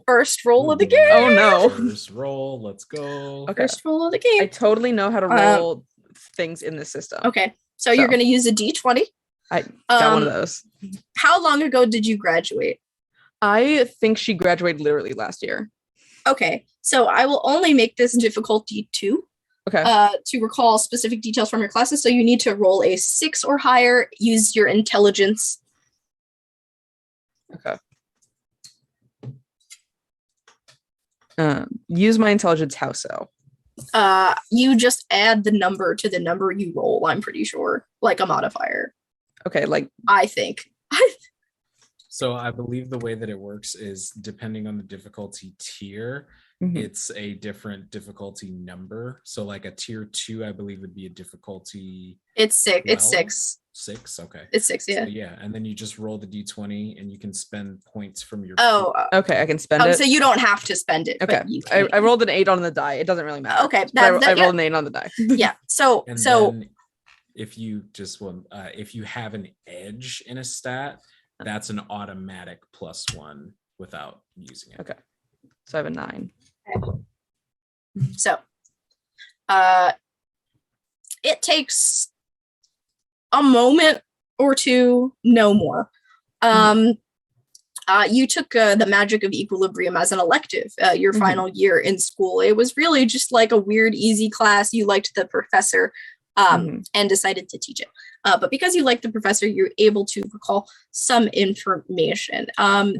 first roll of the game? Oh no. First roll, let's go. Okay. First roll of the game. I totally know how to roll things in this system. Okay, so you're going to use a D20. I got one of those. How long ago did you graduate? I think she graduated literally last year. Okay, so I will only make this difficulty 2. Okay. To recall specific details from your classes, so you need to roll a 6 or higher, use your intelligence. Okay. Use my intelligence, how so? You just add the number to the number you roll, I'm pretty sure. Like a modifier. Okay, like I think. So I believe the way that it works is depending on the difficulty tier, Mhm. it's a different difficulty number. So like a tier 2, I believe, would be a difficulty It's six. It's 12? 6. 6. Okay. It's 6. So Yeah. yeah, and then you just roll the d20 and you can spend points from your Oh. Okay, I can spend it. So you don't have to spend it. Okay, But you I can. rolled an 8 on the die. It doesn't really matter. Okay. But I Yeah. rolled an 8 on the die. Yeah. So and so then if you just want if you have an edge in a stat, that's an automatic +1 without using it. Okay. So I have a 9. So it takes a moment or two, no more. You took the magic of equilibrium as an elective your final year in school. It was really just like a weird, easy class. You liked the professor and decided to teach it. But because you liked the professor, you're able to recall some information.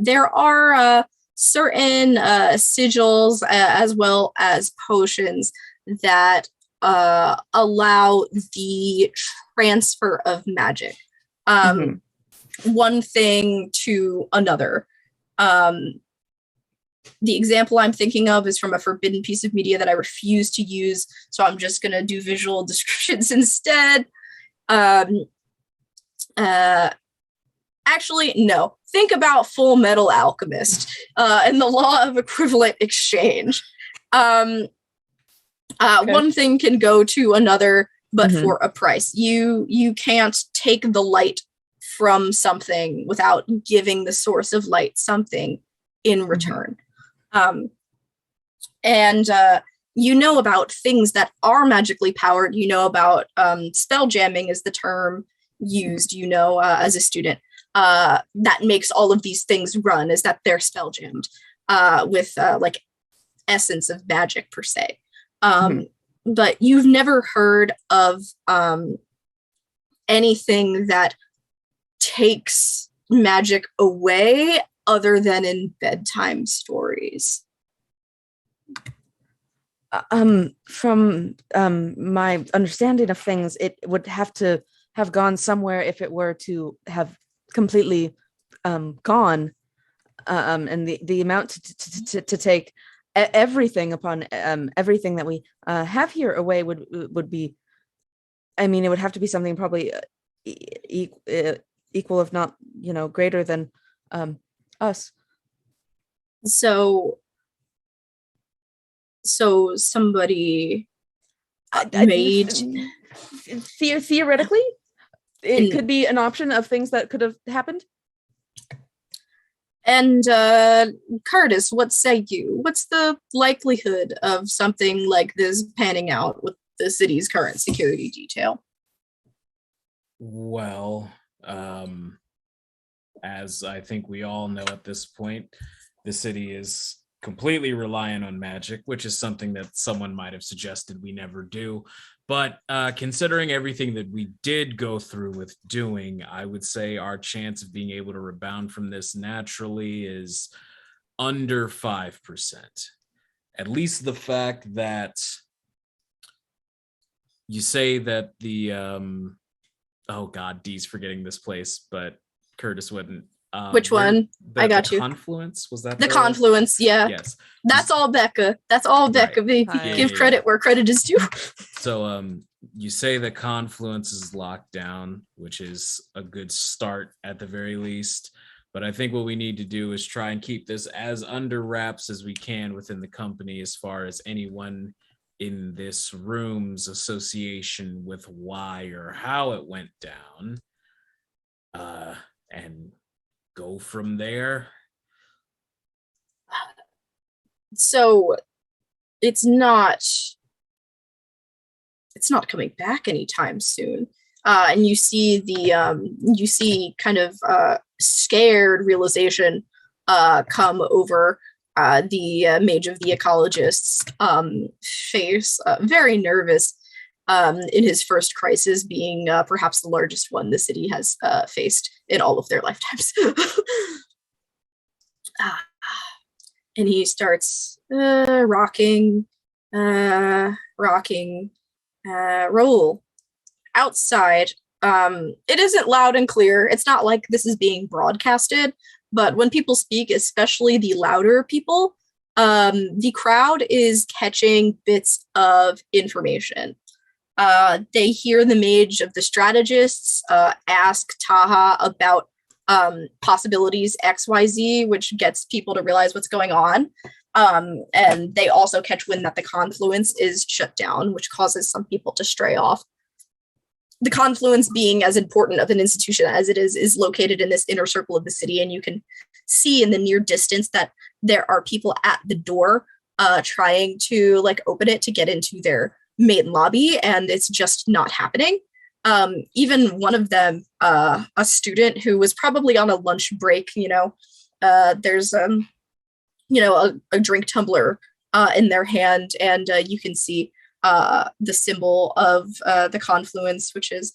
There are certain sigils as well as potions that allow the transfer of magic. One thing to another. The example I'm thinking of is from a forbidden piece of media that I refuse to use, so I'm just going to do visual descriptions instead. Actually, no. Think about Full Metal Alchemist and the law of equivalent exchange. Okay. One thing can go to another, but for a price. You can't take the light from something without giving the source of light something in return. You know about things that are magically powered. You know about spell jamming is the term used, as a student. That makes all of these things run, is that they're spell jammed with like essence of magic per se. But you've never heard of anything that takes magic away other than in bedtime stories. From my understanding of things, it would have to have gone somewhere if it were to have completely gone, and the amount to take everything upon everything that we have here away would be, I mean, it would have to be something probably equal, if not, greater than us. So somebody made theoretically it could be an option of things that could have happened. And Curtis, what say you? What's the likelihood of something like this panning out with the city's current security detail? Well, as I think we all know at this point, the city is completely reliant on magic, which is something that someone might have suggested we never do. But considering everything that we did go through with doing, I would say our chance of being able to rebound from this naturally is under 5%. At least the fact that you say that the oh god, Dee's forgetting this place, but Curtis wouldn't. Which one? I got the you. Confluence, was that the Confluence? Yeah. Yes. That's all Becca. That's all Becca. Right. Give credit where credit is due. So you say the Confluence is locked down, which is a good start at the very least. But I think what we need to do is try and keep this as under wraps as we can within the company, as far as anyone in this room's association with why or how it went down, and go from there. So it's not coming back anytime soon. And you see kind of scared realization come over the Mage of the Ecologists' face, very nervous in his first crisis, being perhaps the largest one the city has faced in all of their lifetimes. And he starts rocking, roll. Outside, it isn't loud and clear. It's not like this is being broadcasted, but when people speak, especially the louder people, The crowd is catching bits of information. They hear the Mage of the Strategists ask Taha about possibilities XYZ, which gets people to realize what's going on. And they also catch wind that the confluence is shut down, which causes some people to stray off. The confluence, being as important of an institution as it is located in this inner circle of the city, and you can see in the near distance that there are people at the door trying to like open it to get into their main lobby, and it's just not happening. Even one of them, a student who was probably on a lunch break, there's a drink tumbler in their hand, and you can see the symbol of the confluence, which is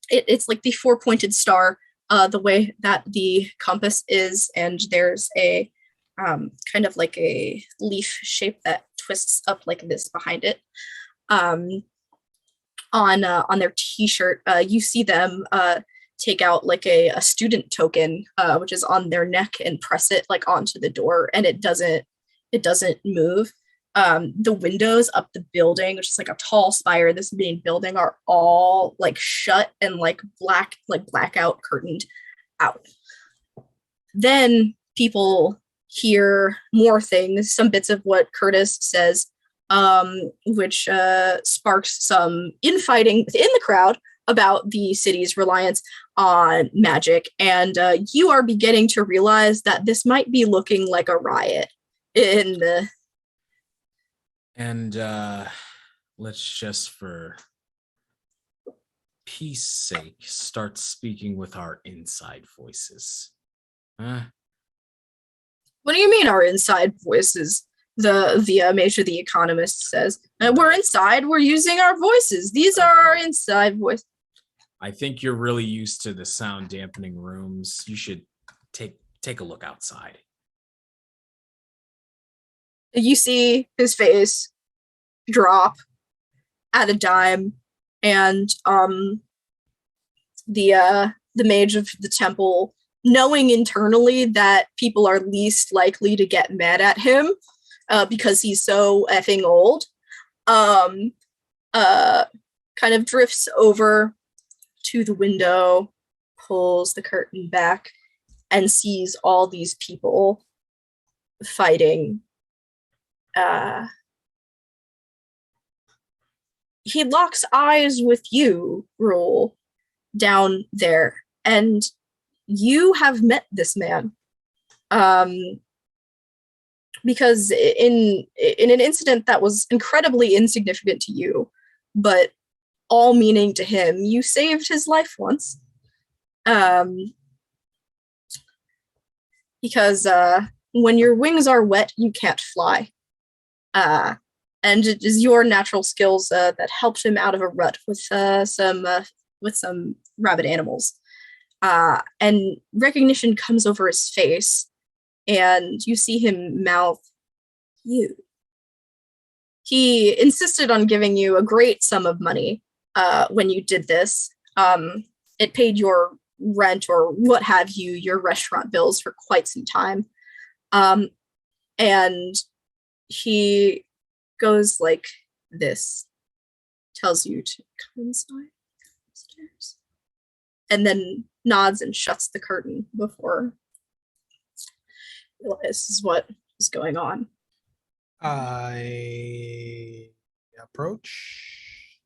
it's like the four-pointed star, the way that the compass is, and there's a kind of like a leaf shape that twists up like this behind it. On their t-shirt, you see them take out like a student token, which is on their neck, and press it like onto the door, and it doesn't move. The windows up the building, which is like a tall spire, this main building, are all like shut and like blackout curtained out. Then people hear more things, some bits of what Curtis says, which sparks some infighting within the crowd about the city's reliance on magic. And you are beginning to realize that this might be looking like a riot in the... And let's just, for peace sake, start speaking with our inside voices. Huh? What do you mean our inside voices? The Mage of the Economists says. We're inside, we're using our voices. These are our inside voices. I think you're really used to the sound dampening rooms. You should take a look outside. You see his face drop at a dime, and the Mage of the Temple, knowing internally that people are least likely to get mad at him because he's so effing old, kind of drifts over to the window, pulls the curtain back, and sees all these people fighting. He locks eyes with you, Rule, down there, and you have met this man. Because in an incident that was incredibly insignificant to you, but all meaning to him, you saved his life once. Because when your wings are wet, you can't fly. And it is your natural skills that helped him out of a rut with some rabid animals. And recognition comes over his face, and you see him mouth, "You." He insisted on giving you a great sum of money when you did this. It paid your rent or what have you, your restaurant bills for quite some time. And he goes like this, tells you to come inside, upstairs, and then nods and shuts the curtain before realizes what is going on. I approach.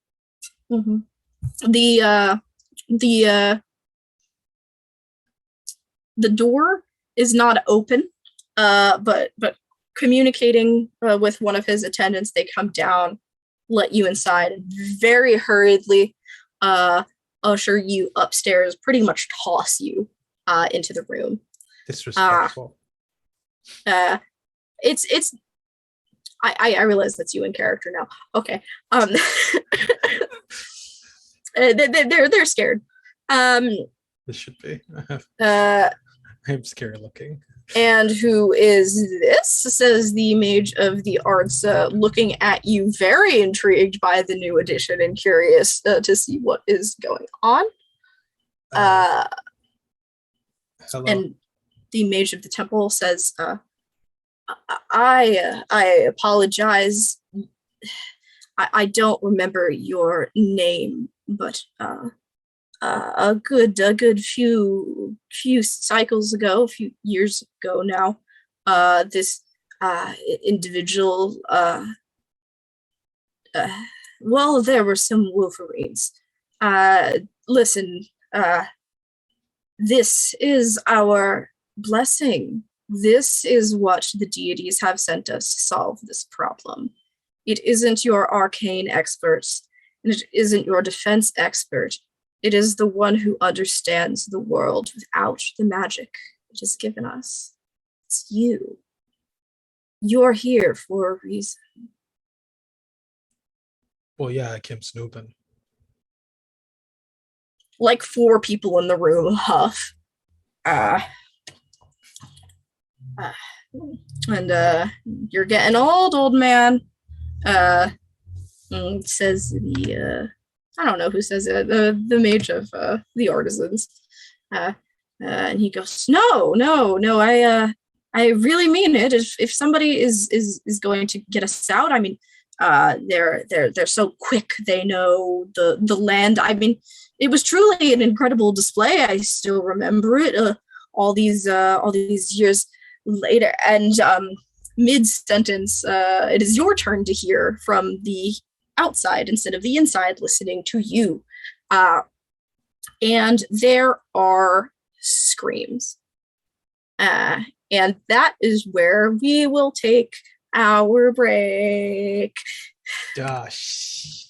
Mm-hmm. The door is not open, but communicating with one of his attendants, they come down, let you inside, and very hurriedly usher you upstairs, pretty much toss you into the room. Disrespectful. It's I realize that's you in character now. Okay. They're scared. This should be. I'm scared looking. And who is this? Says the Mage of the Arts, looking at you, very intrigued by the new edition and curious to see what is going on. Hello. And the Mage of the Temple says, I apologize. I don't remember your name, but a good few cycles ago, a few years ago now, this individual well, there were some Wolverines. Listen, this is our blessing. This is what the deities have sent us to solve this problem. It isn't your arcane experts, and it isn't your defense expert. It is the one who understands the world without the magic it has given us. It's you. You're here for a reason. Well, yeah, I came snooping. Like 4 people in the room huff. And you're getting old man. Says the I don't know who says it, the mage of the artisans. And he goes, no, I really mean it. If somebody is going to get us out, I mean, they're so quick. They know the land. I mean, it was truly an incredible display. I still remember it. All these years later, and mid sentence, it is your turn to hear from the outside instead of the inside, listening to you. And there are screams. And that is where we will take our break. Gosh.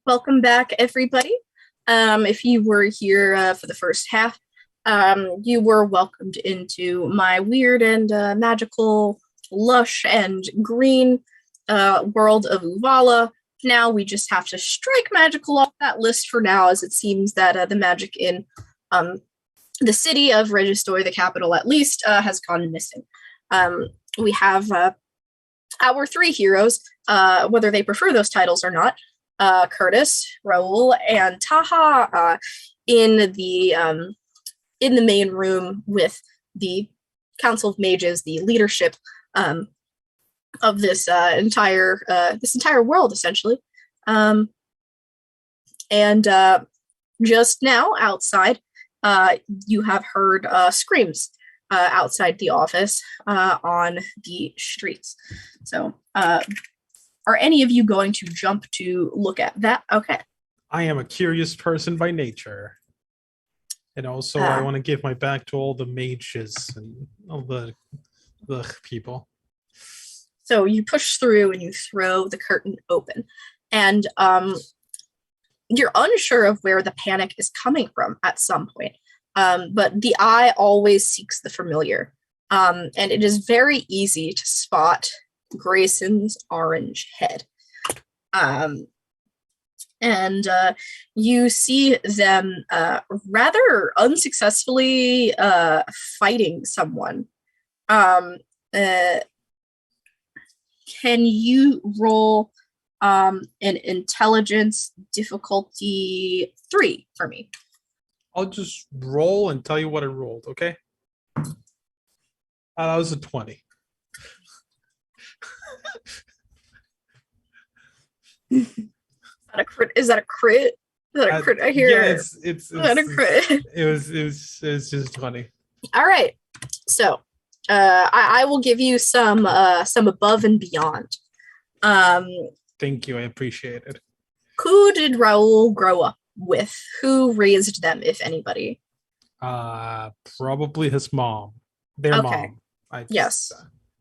Welcome back, everybody. If you were here for the first half, you were welcomed into my weird and magical, lush and green world of Uvala. Now we just have to strike magical off that list for now, as it seems that the magic in the city of Registoy, the capital at least, has gone missing. We have our three heroes, whether they prefer those titles or not, Curtis, Raul, and Taha, in the main room with the Council of Mages, the leadership of this entire world, essentially. And just now, outside, you have heard screams outside the office on the streets. So, are any of you going to jump to look at that? Okay. I am a curious person by nature. And also, I want to give my back to all the mages and all the people. So you push through and you throw the curtain open. And you're unsure of where the panic is coming from at some point. But the eye always seeks the familiar. And it is very easy to spot Grayson's orange head. And you see them rather unsuccessfully fighting someone. Can you roll an intelligence difficulty 3 for me? I'll just roll and tell you what I rolled, okay? That was a 20. Is that a crit? Is that a crit? I hear. Yeah, it's not a crit. It was just 20. All right. So, I will give you some above and beyond. Thank you. I appreciate it. Who did Raul grow up with? Who raised them, if anybody? Probably his mom. Their mom. Yes.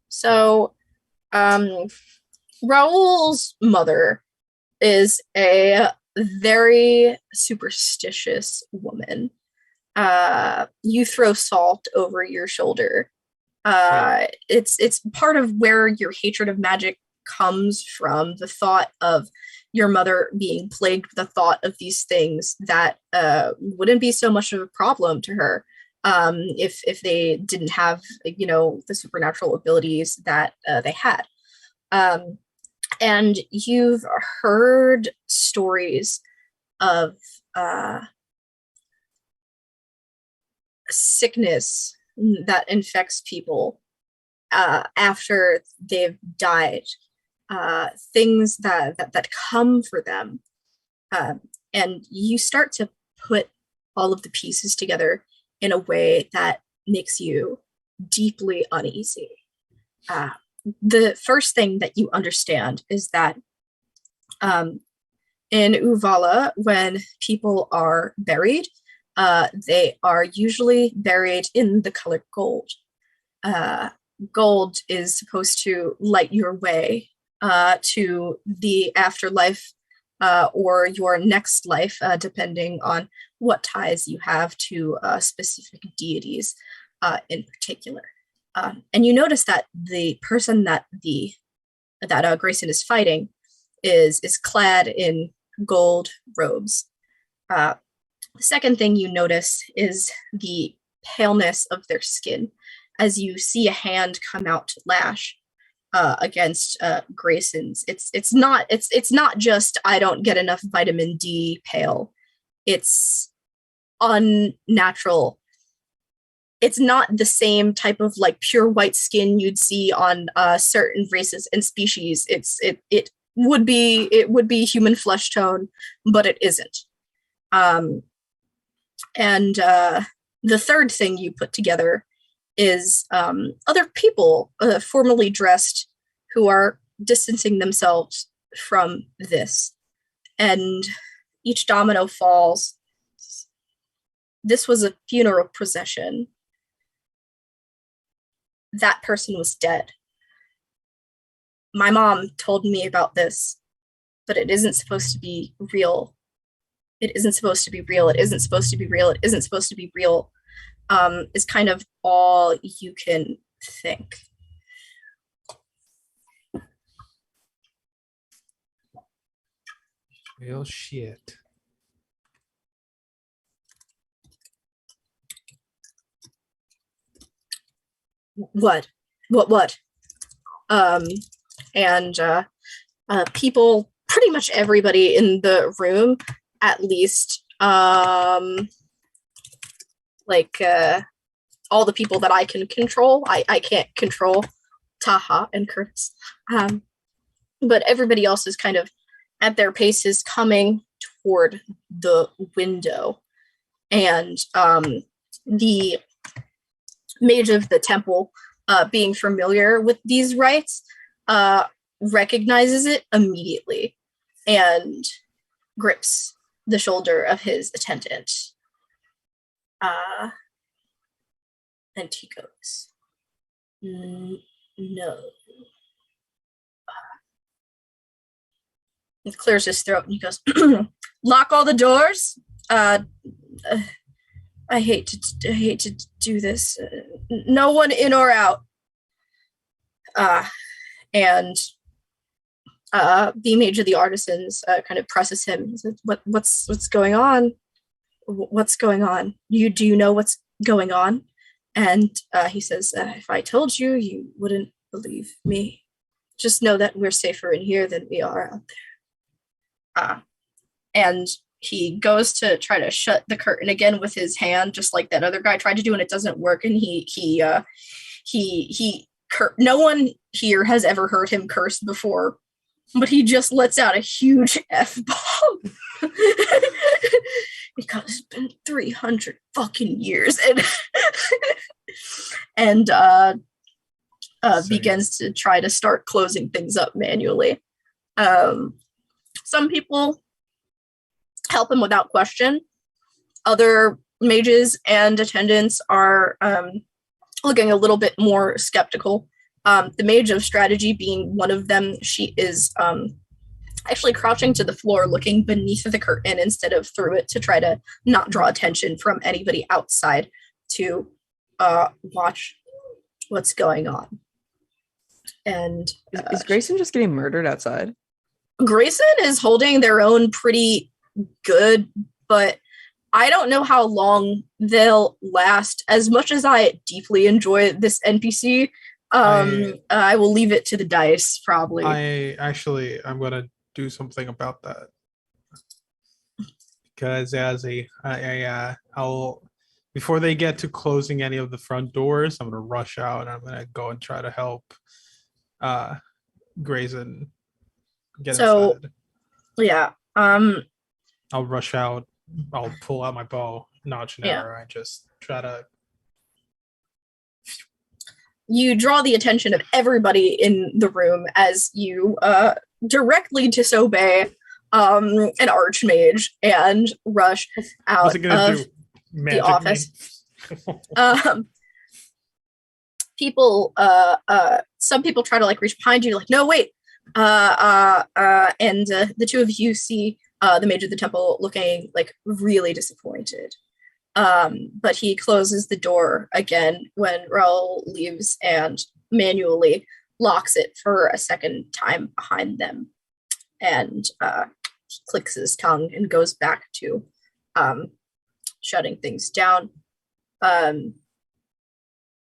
So, Raul's mother is a very superstitious woman. You throw salt over your shoulder. It's part of where your hatred of magic comes from, the thought of your mother being plagued with the thought of these things that wouldn't be so much of a problem to her if they didn't have, the supernatural abilities that they had. And you've heard stories of sickness that infects people after they've died, things that come for them. And you start to put all of the pieces together in a way that makes you deeply uneasy. The first thing that you understand is that in Uvala, when people are buried, they are usually buried in the color gold. Gold is supposed to light your way to the afterlife or your next life, depending on what ties you have to specific deities in particular. And you notice that the person that Grayson is fighting is clad in gold robes. The second thing you notice is the paleness of their skin, as you see a hand come out to lash against Grayson's. It's not just I don't get enough vitamin D pale. It's unnatural. It's not the same type of like pure white skin you'd see on certain races and species. It would be human flesh tone, but it isn't. And the third thing you put together is other people formally dressed who are distancing themselves from this. And each domino falls. This was a funeral procession. That person was dead. My mom told me about this but it isn't supposed to be real. It isn't supposed to be real. It isn't supposed to be real. It isn't supposed to be real. Is kind of all you can think. Real shit. What? And people, pretty much everybody in the room, at least, like all the people that I can control. I can't control Taha and Curtis. But everybody else is kind of at their paces coming toward the window. And the Mage of the Temple, being familiar with these rites, recognizes it immediately and grips the shoulder of his attendant. And he goes, no. He clears his throat and he goes, lock all the doors. I hate to do this. No one in or out. And the Mage of the Artisans kind of presses him. He says, what's going on? What's going on? Do you know what's going on? And he says, if I told you, you wouldn't believe me. Just know that we're safer in here than we are out there. And he goes to try to shut the curtain again with his hand, just like that other guy tried to do, and it doesn't work. And no one here has ever heard him curse before, but he just lets out a huge F-bomb. Because it's been 300 fucking years, and begins to try to start closing things up manually. Some people help him without question. Other mages and attendants are looking a little bit more skeptical. The Mage of Strategy being one of them, she is actually crouching to the floor, looking beneath the curtain instead of through it to try to not draw attention from anybody outside to watch what's going on. And is Grayson just getting murdered outside? Grayson is holding their own pretty good, but I don't know how long they'll last. As much as I deeply enjoy this NPC, I will leave it to the dice, probably. I'm gonna do something about that, because I'll before they get to closing any of the front doors, I'm gonna rush out and I'm gonna go and try to help Grayson get inside. Yeah. I'll rush out. I'll pull out my bow, notch and arrow, and just try to. You draw the attention of everybody in the room as you directly disobey an archmage and rush out of the office. Some people try to reach behind you, no, wait. And the two of you see the Mage of the Temple looking really disappointed. But he closes the door again when Raoul leaves and manually locks it for a second time behind them. And he clicks his tongue and goes back to shutting things down.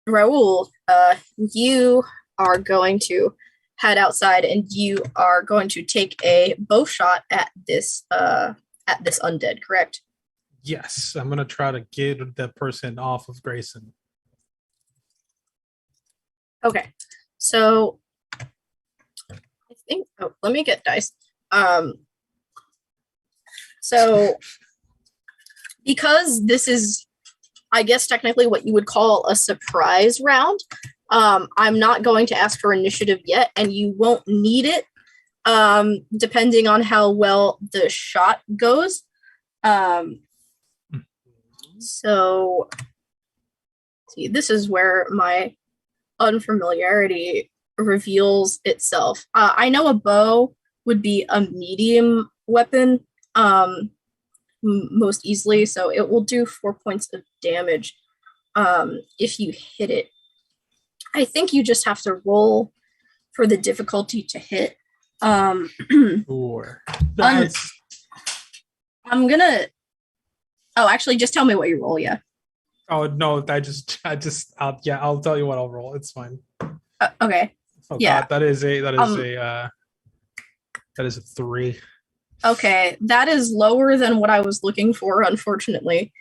Raoul, you are going to head outside and you are going to take a bow shot at this undead, correct? Yes, I'm gonna try to get the person off of Grayson. Okay, so I think. Oh, let me get dice. So because this is, I guess, technically what you would call a surprise round, I'm not going to ask for initiative yet, and you won't need it, depending on how well the shot goes. So, see, this is where my unfamiliarity reveals itself. I know a bow would be a medium weapon, most easily. So it will do 4 points of damage if you hit it. I think you just have to roll for the difficulty to hit. Sure. I'm gonna. Oh, actually, just tell me what you roll. Yeah. Oh no, I'll tell you what I'll roll. It's fine. Okay. Oh Yeah. God, that is a 3. Okay, that is lower than what I was looking for, unfortunately.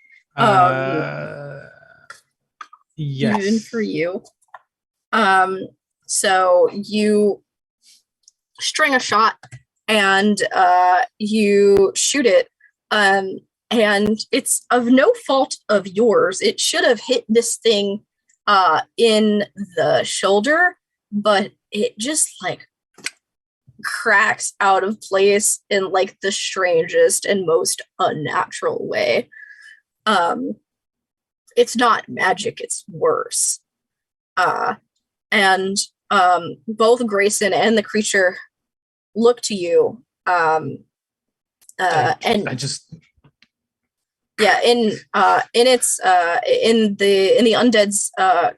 Yes. Even for you. So you string a shot and you shoot it. And it's of no fault of yours. It should have hit this thing in the shoulder, but it just like cracks out of place in like the strangest and most unnatural way. It's not magic, it's worse. And both Grayson and the creature look to you. In the undead's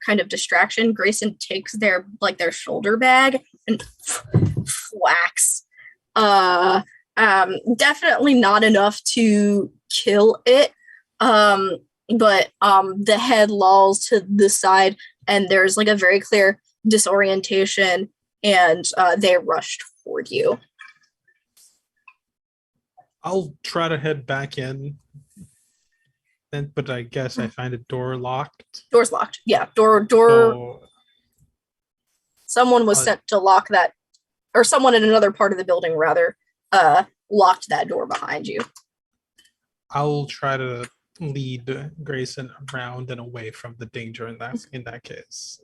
kind of distraction, Grayson takes their shoulder bag and whacks. Definitely not enough to kill it. But the head lolls to the side, and there's like a very clear disorientation, and they rush toward you. I'll try to head back in, but I guess I find a door locked. Door's locked. Yeah, door. So, someone was sent to lock that, or someone in another part of the building rather, locked that door behind you. I'll try to lead Grayson around and away from the danger in that case.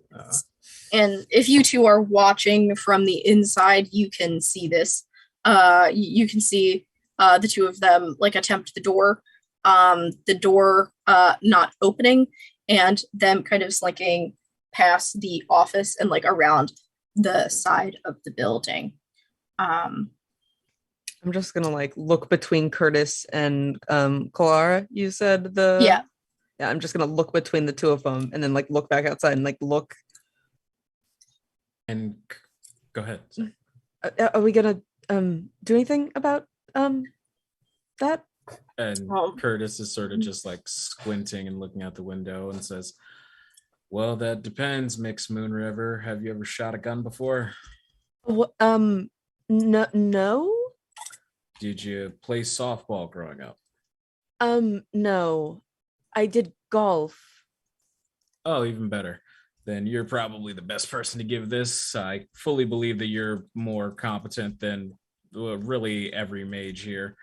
And if you two are watching from the inside, you can see this. You can see the two of them like attempt the door not opening, and them kind of slinking past the office and like around the side of the building. I'm just gonna like look between Curtis and Clara. You said yeah. I'm just gonna look between the two of them and then like look back outside and like look. And go ahead. Are we gonna do anything about that? And Curtis is sort of just like squinting and looking out the window and says, "Well, that depends, Mix Moon River. Have you ever shot a gun before?" No. Did you play softball growing up? No. I did golf. Oh, even better. Then you're probably the best person to give this. I fully believe that you're more competent than really every mage here.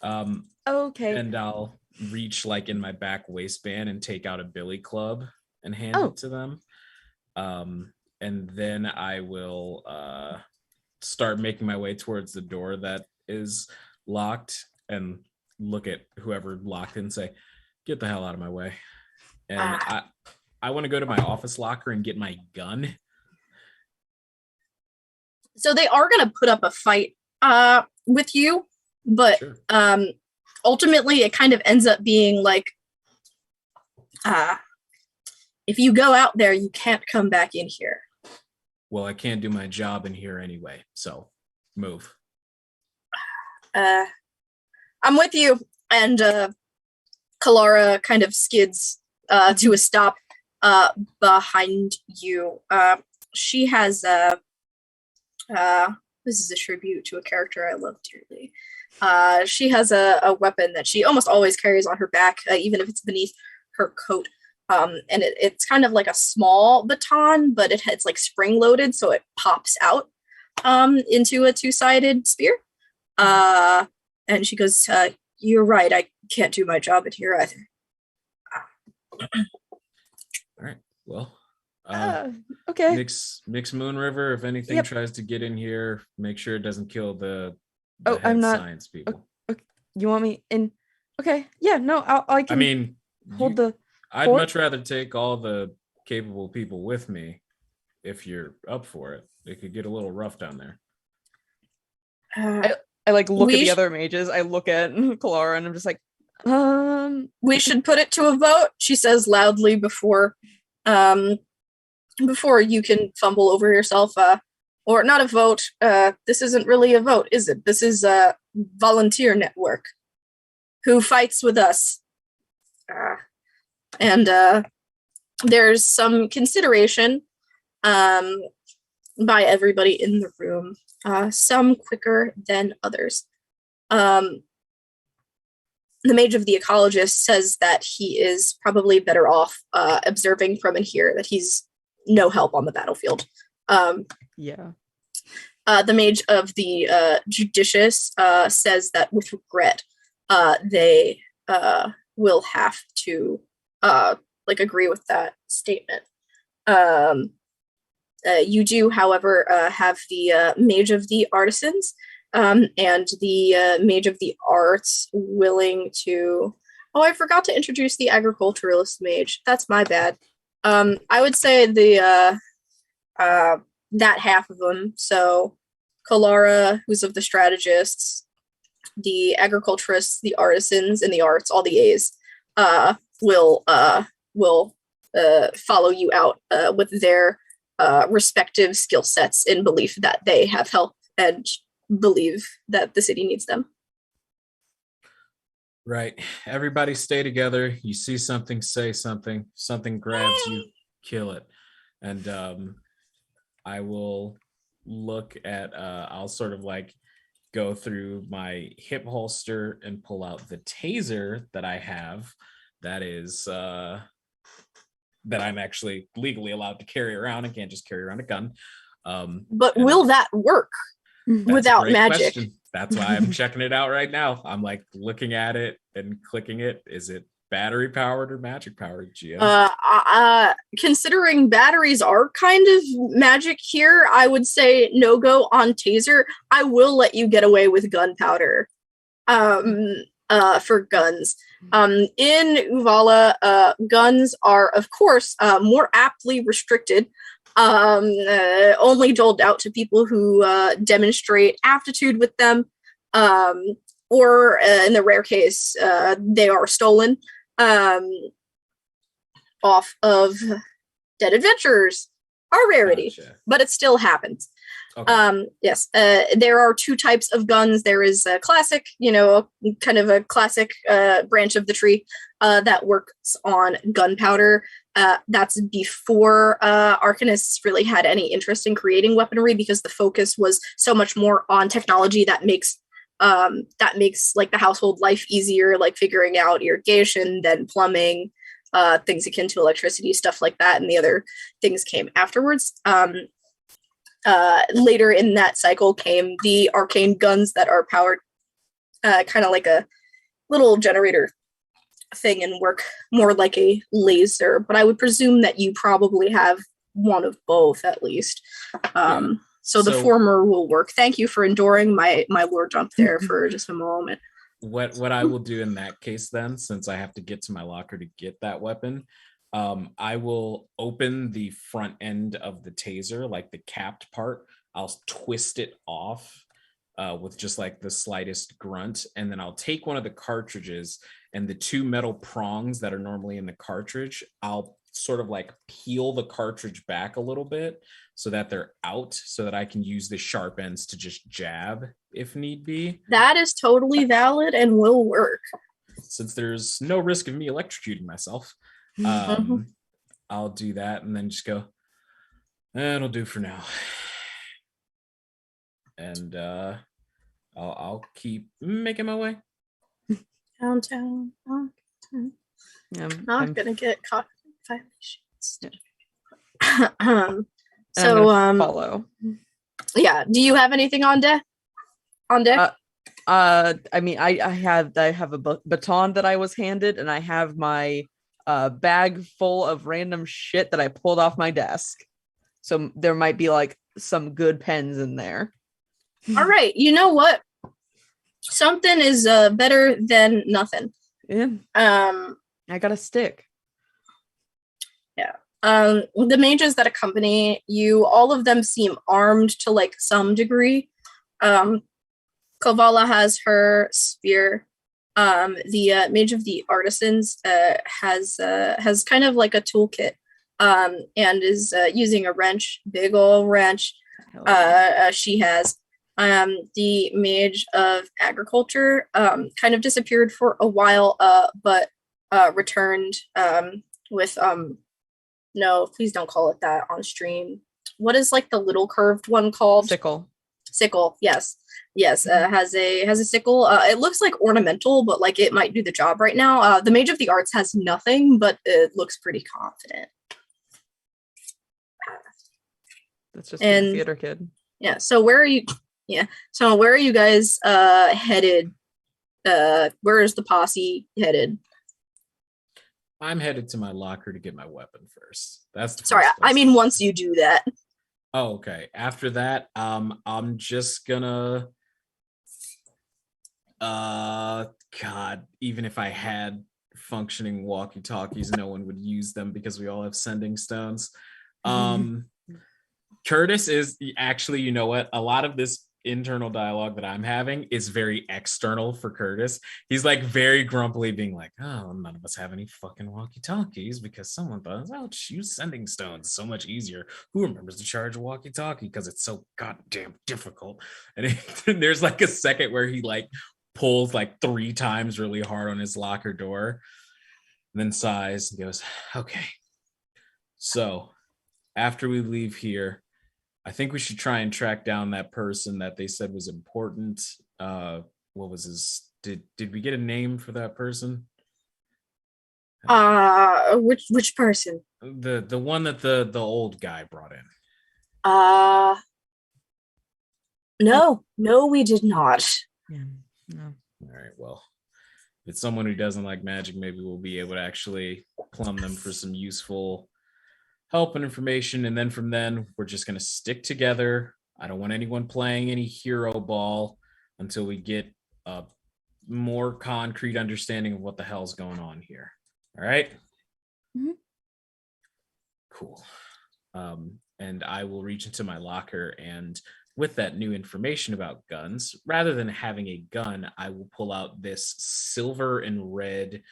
Okay. And I'll reach like in my back waistband and take out a billy club and hand it to them. And then I will start making my way towards the door that is locked and look at whoever locked it and say, "Get the hell out of my way." And I want to go to my office locker and get my gun. So they are going to put up a fight with you, but sure. Ultimately it kind of ends up being like, if you go out there, you can't come back in here. Well, I can't do my job in here anyway, so move. I'm with you. And Kalara kind of skids to a stop behind you. She has this is a tribute to a character I love dearly. She has a weapon that she almost always carries on her back, even if it's beneath her coat. And it's kind of like a small baton, but it's like spring loaded, so it pops out into a two-sided spear. And she goes, "You're right, I can't do my job in here either." All right, well, okay. Mix Moon River, if anything tries to get in here, make sure it doesn't kill the I'm not science people. Okay. You want me in? Okay, yeah, no, I can. I mean, hold I'd much rather take all the capable people with me if you're up for it. It could get a little rough down there. Uh, I like look at We the sh- other mages. I look at Kalara and I'm just like, we should put it to a vote, she says loudly before you can fumble over yourself. Or not a vote. This isn't really a vote, is it? This is a volunteer network. Who fights with us? And there's some consideration by everybody in the room, some quicker than others. The Mage of the Ecologist says that he is probably better off observing from in here, that he's no help on the battlefield. yeah. The Mage of the Judicious says that with regret, they will have to agree with that statement. You do, however, have the Mage of the Artisans and the Mage of the Arts willing to. Oh, I forgot to introduce the Agriculturalist Mage. That's my bad. I would say the that half of them. So Kalara, who's of the Strategists, the Agriculturists, the Artisans, and the Arts, all the A's, will follow you out with their respective skill sets in belief that they have help and believe that the city needs them. Right. Everybody stay together. You see something, say something. Something grabs you, kill it. And I will look at, I'll sort of like go through my hip holster and pull out the taser that I have that is that I'm actually legally allowed to carry around. I can't just carry around a gun. But will that work without magic? Question. That's why I'm checking it out right now. I'm like looking at it and clicking it. Is it battery powered or magic powered, Gio? Considering batteries are kind of magic here, I would say no go on taser. I will let you get away with gunpowder for guns. In Uvala, guns are, of course, more aptly restricted, only doled out to people who demonstrate aptitude with them, or in the rare case, they are stolen off of dead adventurers. Are rarity, Gotcha. but it still happens. Okay. Yes, there are two types of guns. There is a classic, kind of a classic branch of the tree that works on gunpowder. That's before arcanists really had any interest in creating weaponry, because the focus was so much more on technology that makes like the household life easier, like figuring out irrigation, then plumbing, things akin to electricity, stuff like that, and the other things came afterwards. Later in that cycle came the arcane guns that are powered kind of like a little generator thing and work more like a laser, but I would presume that you probably have one of both at least. So the former will work. Thank you for enduring my lore jump there for just a moment. What I will do in that case then, since I have to get to my locker to get that weapon, I will open the front end of the taser, like the capped part. I'll twist it off with just like the slightest grunt, and then I'll take one of the cartridges and the two metal prongs that are normally in the cartridge, I'll sort of like peel the cartridge back a little bit so that they're out, so that I can use the sharp ends to just jab if need be. That is totally valid and will work. Since there's no risk of me electrocuting myself, I'll do that and then just go, it'll do for now. And I'll keep making my way. Downtown. Not gonna get caught in violations. So follow. Yeah. Do you have anything on deck? I mean, I have a baton that I was handed, and I have my bag full of random shit that I pulled off my desk. So there might be like some good pens in there. All right. You know what? Something is better than nothing. Yeah. I got a stick. Yeah. The mages that accompany you, all of them seem armed to like some degree. Kovala has her spear. The Mage of the Artisans has kind of like a toolkit, and is using a wrench, big old wrench. She has the Mage of Agriculture kind of disappeared for a while, but returned with no, please don't call it that on stream. What is like the little curved one called? Sickle, yes. Has a sickle. It looks like ornamental, but like it might do the job right now. The Mage of the Arts has nothing, but it looks pretty confident. That's just a theater kid. Yeah. So where are you? Yeah. So where are you guys headed? Where is the posse headed? I'm headed to my locker to get my weapon first. That's the sorry. I mean, once you do that. Oh, okay. After that, I'm just gonna God, even if I had functioning walkie-talkies, no one would use them because we all have sending stones. Curtis is actually, you know what? A lot of this internal dialogue that I'm having is very external for Curtis. He's like very grumpily being like, oh, none of us have any fucking walkie-talkies because someone thought, oh, use sending stones, so much easier. Who remembers to charge a walkie-talkie because it's so goddamn difficult? And there's like a second where he like pulls like 3 times really hard on his locker door, and then sighs and goes, okay, so after we leave here, I think we should try and track down that person that they said was important. What was his? Did we get a name for that person? Which person? The one that the old guy brought in. No, we did not. Yeah, no. All right, well, if it's someone who doesn't like magic, maybe we'll be able to actually plumb them for some useful help and information, and then from then we're just going to stick together. I don't want anyone playing any hero ball until we get a more concrete understanding of what the hell's going on here. All right? Mm-hmm. Cool. And I will reach into my locker, and with that new information about guns, rather than having a gun, I will pull out this silver and red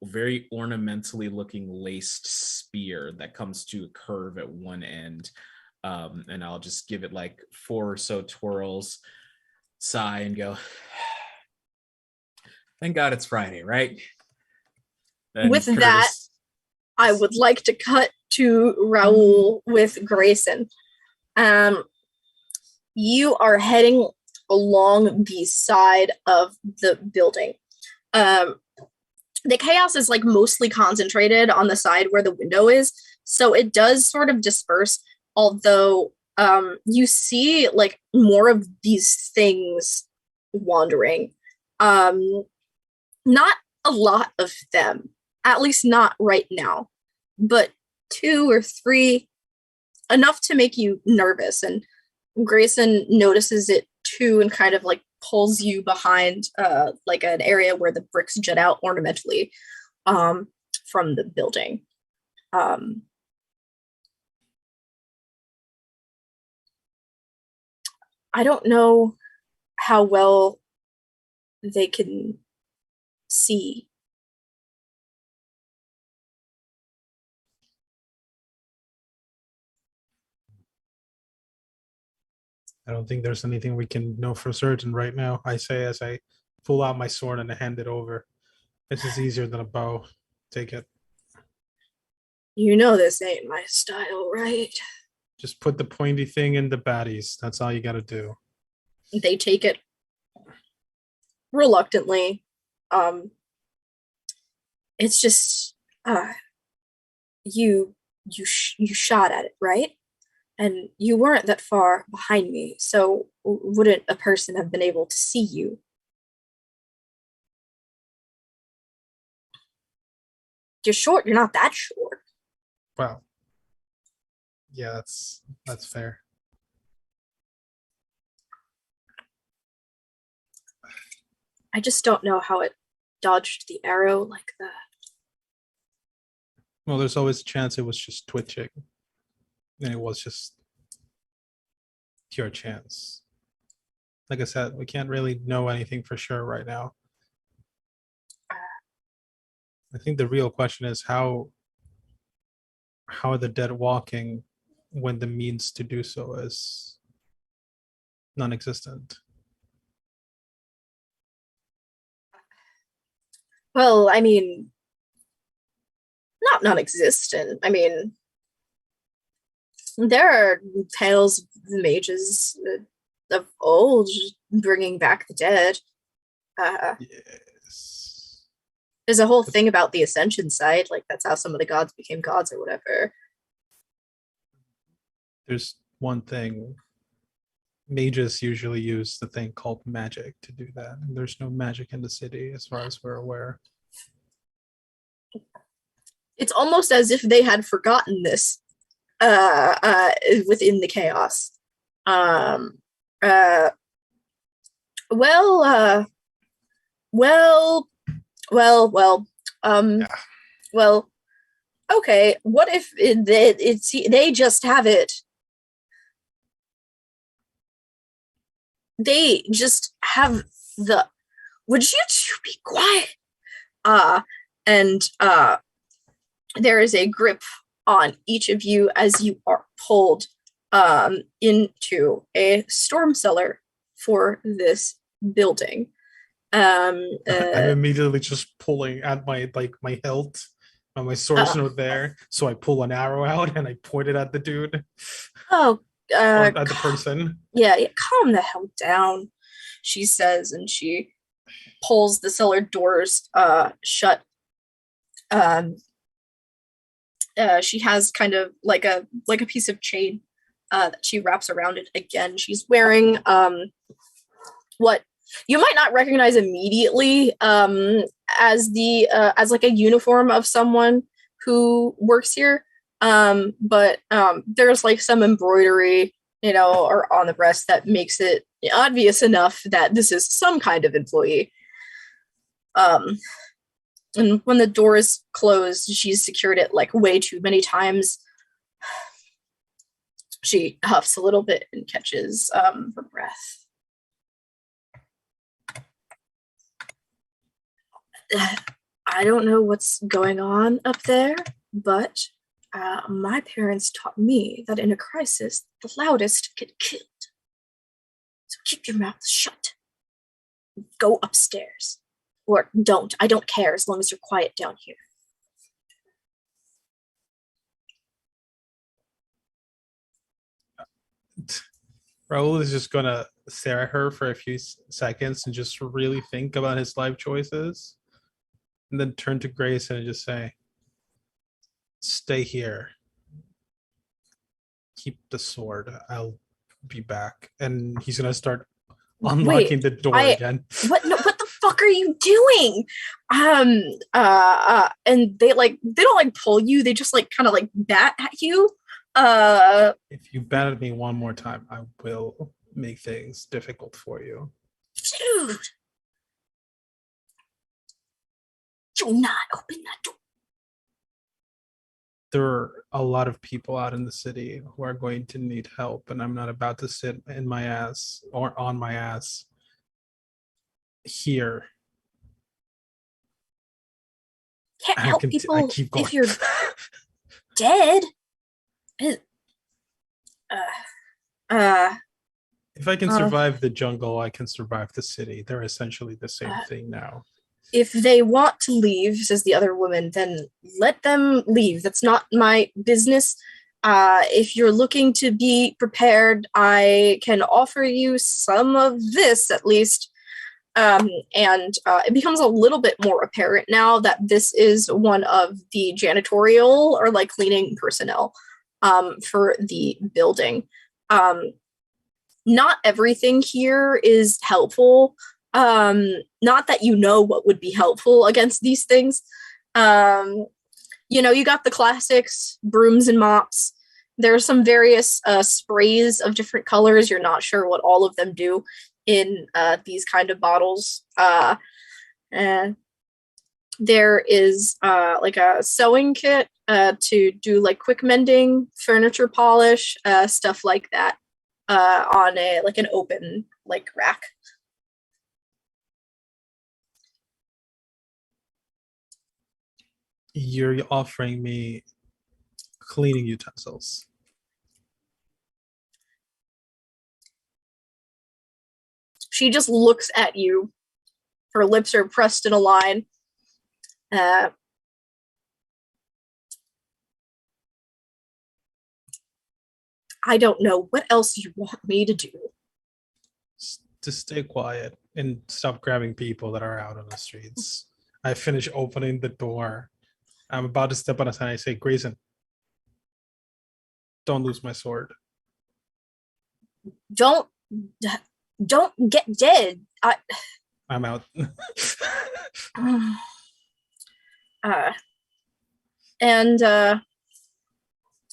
very ornamentally looking laced spear that comes to a curve at one end. And I'll just give it like 4 or so twirls, sigh, and go, thank God it's Friday, right? And with Curtis, that, I would like to cut to Raoul with Grayson. You are heading along the side of the building. The chaos is like mostly concentrated on the side where the window is, so it does sort of disperse, although you see like more of these things wandering. Not a lot of them, at least not right now, but 2 or 3, enough to make you nervous, and Grayson notices it too and kind of like pulls you behind like an area where the bricks jut out ornamentally from the building. I don't know how well they can see. I don't think there's anything we can know for certain right now. I say as I pull out my sword and I hand it over. This is easier than a bow. Take it. You know this ain't my style, right? Just put the pointy thing in the baddies. That's all you gotta do. They take it reluctantly. It's just you shot at it, right? And you weren't that far behind me, so wouldn't a person have been able to see you? You're short, you're not that short. Well, yeah, that's fair. I just don't know how it dodged the arrow like that. Well, there's always a chance it was just twitching. And it was just pure chance. like I said, we can't really know anything for sure right now. I think the real question is how are the dead walking when the means to do so is non-existent? Well, I mean, not non-existent. I mean, there are tales of the mages of old bringing back the dead. Yes. There's a whole thing about the Ascension side, like that's how some of the gods became gods or whatever. There's one thing. Mages usually use the thing called magic to do that. And there's no magic in the city as far as we're aware. It's almost as if they had forgotten this within the chaos. Um, uh, well, well, well, well, Yeah. well, okay, what if they just have it? They just have the. Would you two be quiet? And there is a grip on each of you as you are pulled into a storm cellar for this building. I'm immediately just pulling at my hilt. My sword's not there, so I pull an arrow out and I point it at the dude. Oh, or at the person. Yeah, calm the hell down, she says, and she pulls the cellar doors shut. She has kind of like a piece of chain that she wraps around it again. She's wearing what you might not recognize immediately as like a uniform of someone who works here. But there's like some embroidery, or on the breast that makes it obvious enough that this is some kind of employee. And when the door is closed, she's secured it like way too many times. She huffs a little bit and catches her breath. I don't know what's going on up there, but my parents taught me that in a crisis, the loudest get killed. So keep your mouth shut. Go upstairs. Or don't. I don't care as long as you're quiet down here. Raul is just gonna stare at her for a few seconds and just really think about his life choices, and then turn to Grace and just say, "Stay here. Keep the sword. I'll be back." And he's gonna start unlocking the door again. What the fuck are you doing? And they don't like pull you. They just like kind of like bat at you. If you bat at me one more time, I will make things difficult for you. Dude, do not open that door. There are a lot of people out in the city who are going to need help, and I'm not about to sit in my ass or on my ass here. Can't help people I keep going. if you're dead. If I can survive the jungle, I can survive the city. They're essentially the same thing now. If they want to leave, says the other woman, then let them leave. That's not my business. If you're looking to be prepared, I can offer you some of this at least. And it becomes a little bit more apparent now that this is one of the janitorial or like cleaning personnel for the building. Not everything here is helpful. Not that you know what would be helpful against these things. You got the classics, brooms and mops. There are some various sprays of different colors. You're not sure what all of them do in these kind of bottles. And there is like a sewing kit to do like quick mending, furniture polish, stuff like that on an open like rack. You're offering me cleaning utensils. She just looks at you. Her lips are pressed in a line. I don't know. What else you want me to do? To stay quiet and stop grabbing people that are out on the streets. I finish opening the door. I'm about to step on his hand. I say, Grayson, don't lose my sword. Don't get dead. I'm out. And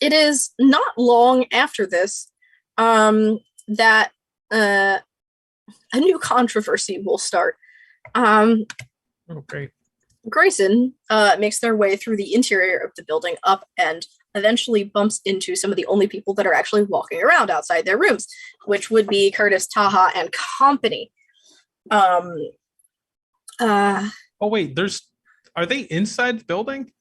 it is not long after this that a new controversy will start. Oh, great. Grayson makes their way through the interior of the building up and eventually bumps into some of the only people that are actually walking around outside their rooms, which would be Curtis, Taha, and company. Oh wait, are they inside the building?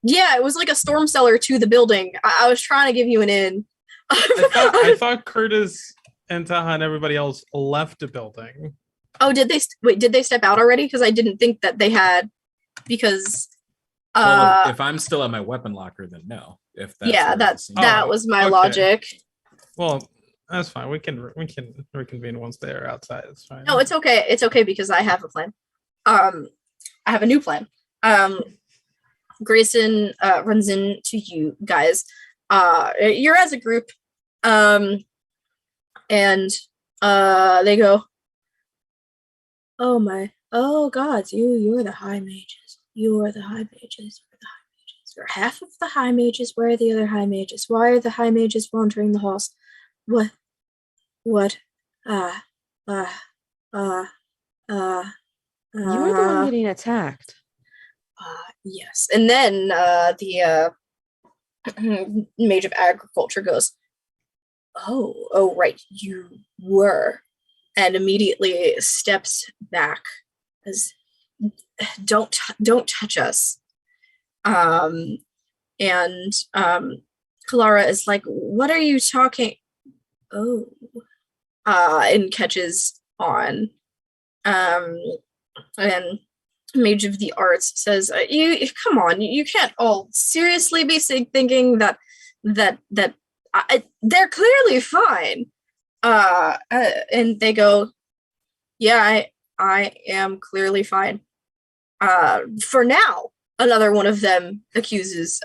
Yeah, it was like a storm cellar to the building. I was trying to give you an in. I thought Curtis and Taha and everybody else left the building. Oh, did they? Did they step out already? Because I didn't think that they had. Because well, if I'm still at my weapon locker, then no. If that's yeah, that was my logic. Well, that's fine. We can reconvene once they're outside. It's fine. No, it's okay. It's okay because I have a plan. I have a new plan. Grayson runs into you guys. You're as a group, and they go, "Oh gods, you're the high mages. You are the high mages. You're the high mages. You're half of the high mages. Where are the other high mages? Why are the high mages wandering the halls? What? You're the one getting attacked. Yes." And then the Mage of Agriculture goes, oh, right, you were, and immediately steps back as, don't touch us. And Clara is like, what are you talking? Oh, and catches on. And Mage of the Arts says, "You come on, you can't all seriously be thinking that they're clearly fine." And they go, "Yeah, I am clearly fine. For now." Another one of them accuses,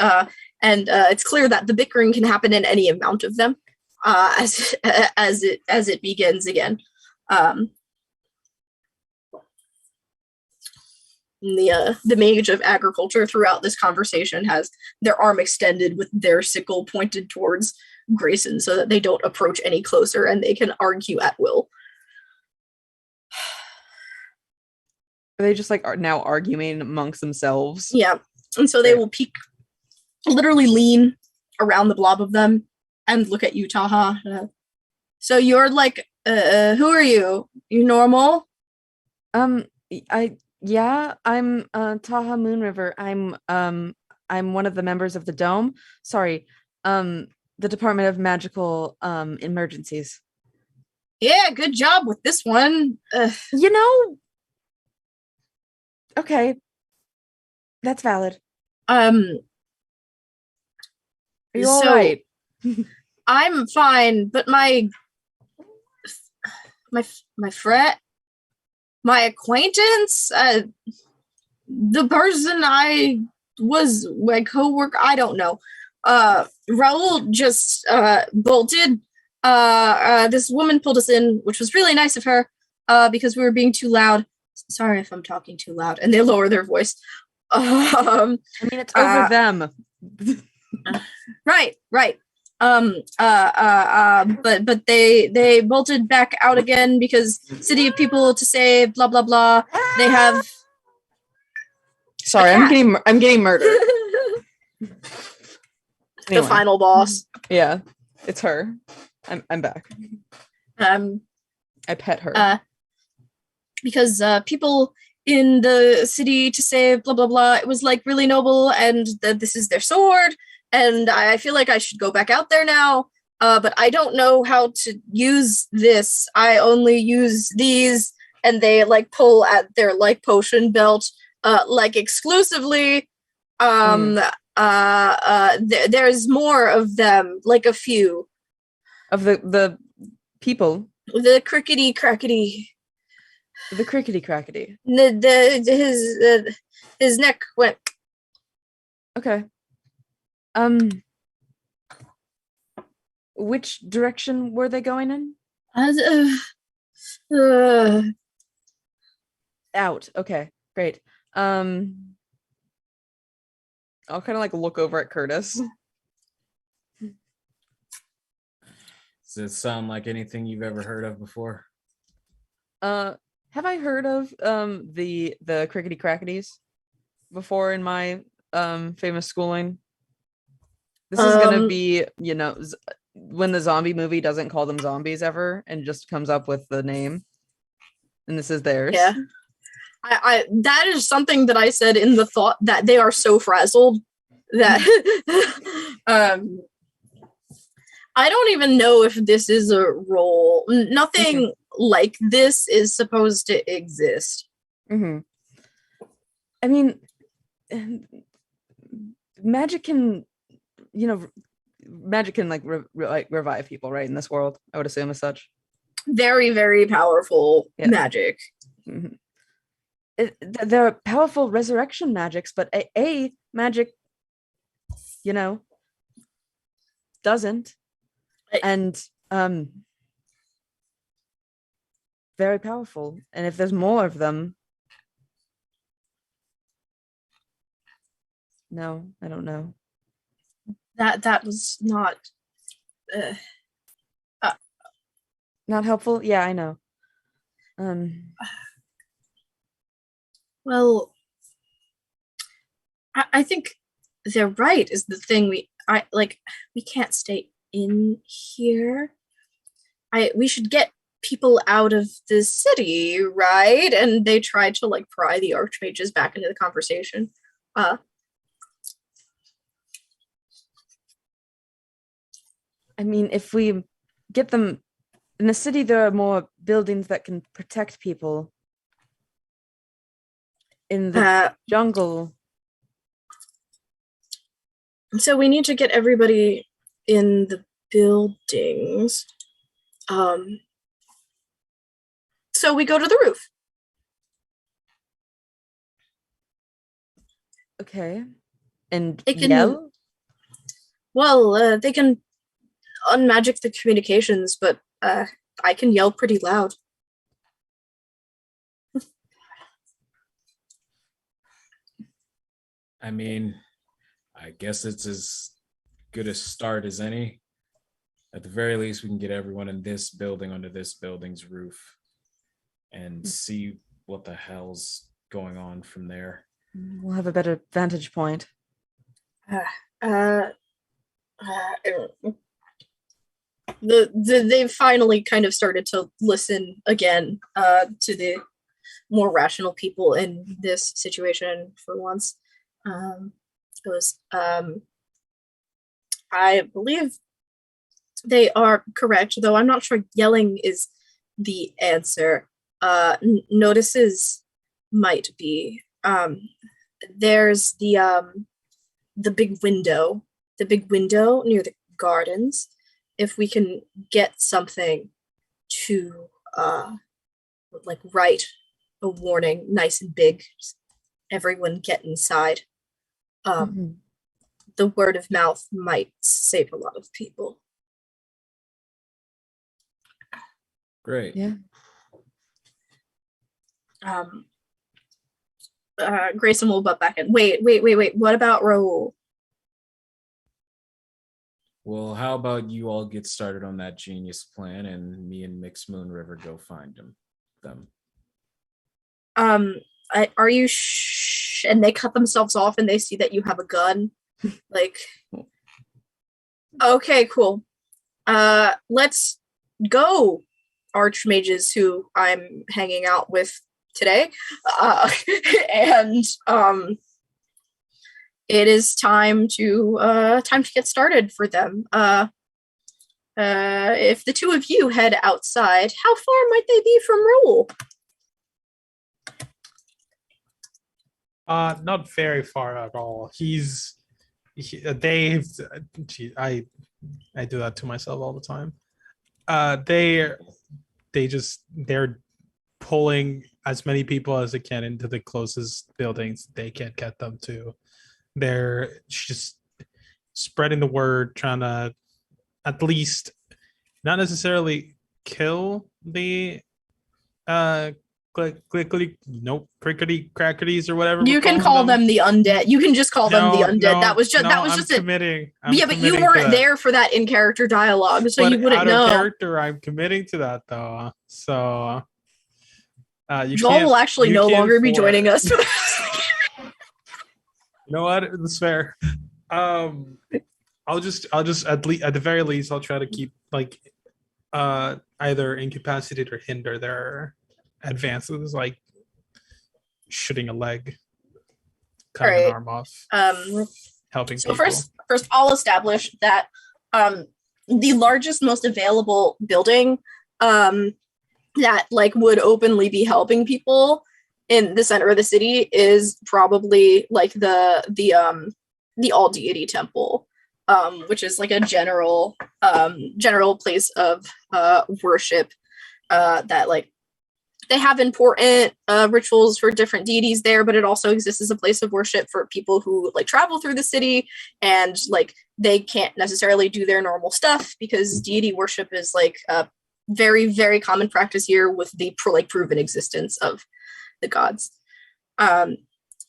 and it's clear that the bickering can happen in any amount of them, as it begins again. The Mage of Agriculture throughout this conversation has their arm extended with their sickle pointed towards Grayson so that they don't approach any closer and they can argue at will. Are they just like are now arguing amongst themselves? Yeah. And so they will peek, literally lean around the blob of them and look at you, Taha. So you're like, who are you? You normal? Yeah, I'm Taha Moonriver. I'm one of the members of the Dome. Sorry, the Department of Magical Emergencies. Yeah, good job with this one. Okay, that's valid. Are you all right? I'm fine, but my friend, my acquaintance, the person I was my coworker, I don't know. Raul just bolted. This woman pulled us in, which was really nice of her, because we were being too loud. Sorry if I'm talking too loud. And they lower their voice. I mean, it's over them. Right. But they bolted back out again because city of people to save, blah blah blah. They have. Sorry, I'm getting murdered. The final boss. Yeah, it's her. I'm back. I pet her. Because people in the city to say blah blah blah, it was like really noble, and that this is their sword, and I feel like I should go back out there now. But I don't know how to use this. I only use these, and they like pull at their like potion belt, like exclusively. There's more of them, like a few Of the people. The crickety crackety. The crickety crackety. His neck went. Okay. Which direction were they going in? Out. Okay, great. I'll kind of like look over at Curtis. Does it sound like anything you've ever heard of before? Have I heard of the crickety cracketies before in my famous schooling? This is gonna be, when the zombie movie doesn't call them zombies ever and just comes up with the name, and this is theirs. Yeah, I that is something that I said in the thought that they are so frazzled that I don't even know if this is a role. Nothing like this is supposed to exist. Mm-hmm. I mean, magic can, like revive people, right? In this world, I would assume as such. Very, very powerful magic. Mm-hmm. There are powerful resurrection magics, but a magic, doesn't. And very powerful. And if there's more of them, no, I don't know. That was not not helpful. Yeah, I know. Well, I think they're right. Is the thing we can't stay in here. We should get people out of the city, right? And they tried to like pry the archmages back into the conversation. I mean, if we get them in the city, there are more buildings that can protect people. In the jungle. So we need to get everybody in the buildings. So we go to the roof. Okay. And they can yell? Well, they can unmagic the communications, but I can yell pretty loud. I mean, I guess it's as good a start as any. At the very least, we can get everyone in this building under this building's roof and see what the hell's going on from there. We'll have a better vantage point. They've finally kind of started to listen again to the more rational people in this situation for once. I believe they are correct, though I'm not sure yelling is the answer. Notices might be. There's the big window near the gardens. If we can get something to like write a warning nice and big, everyone get inside. The word of mouth might save a lot of people. Great. Yeah. Grayson will butt back in. Wait. What about Raoul? Well, how about you all get started on that genius plan, and me and Mix Moon River go find them. Are you and they cut themselves off and they see that you have a gun? Like, okay, cool. Let's go. archmages who I'm hanging out with today, and it is time to get started for them. If the two of you head outside, how far might they be from Rule? Not very far at all. I do that to myself all the time. They're pulling as many people as they can into the closest buildings they can get them to. They're just spreading the word, trying to at least not necessarily kill the crickety crackerties or whatever. You can call them the undead. You can just call them the undead. No, that was just it. Committing. Yeah, but you weren't there for that in character dialogue, so you wouldn't know. Out of character, I'm committing to that though. So Joel will actually no longer be joining us. You know what? It's fair. I'll just at the very least I'll try to keep like either incapacitate or hinder their advances, like shooting a leg, cutting an arm off, helping people. First I'll establish that the largest, most available building that like would openly be helping people in the center of the city is probably like the all deity temple, which is like a general place of worship that like they have important rituals for different deities there, but it also exists as a place of worship for people who like travel through the city and like they can't necessarily do their normal stuff because deity worship is like a very, very common practice here with the proven existence of the gods.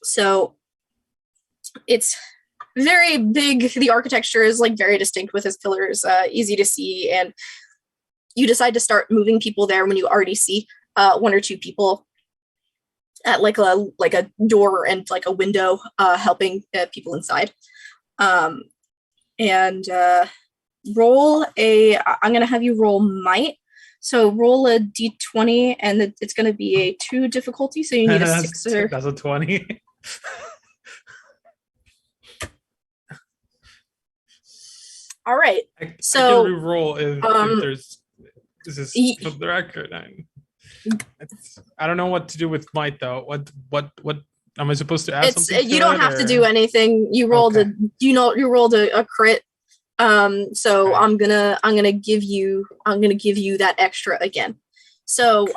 So it's very big. The architecture is like very distinct with its pillars, easy to see, and you decide to start moving people there when you already see one or two people at like a door and like a window helping people inside. And roll I'm going to have you roll might. So roll a d20 and it's going to be a 2 difficulty. So you need a 6 or... That's a 20. All right. I so can re-roll if there's... This is for the record. I don't know what to do with might though. What am I supposed to add something? You don't have to do anything. You rolled you rolled a crit. So okay. I'm gonna give you that extra again. So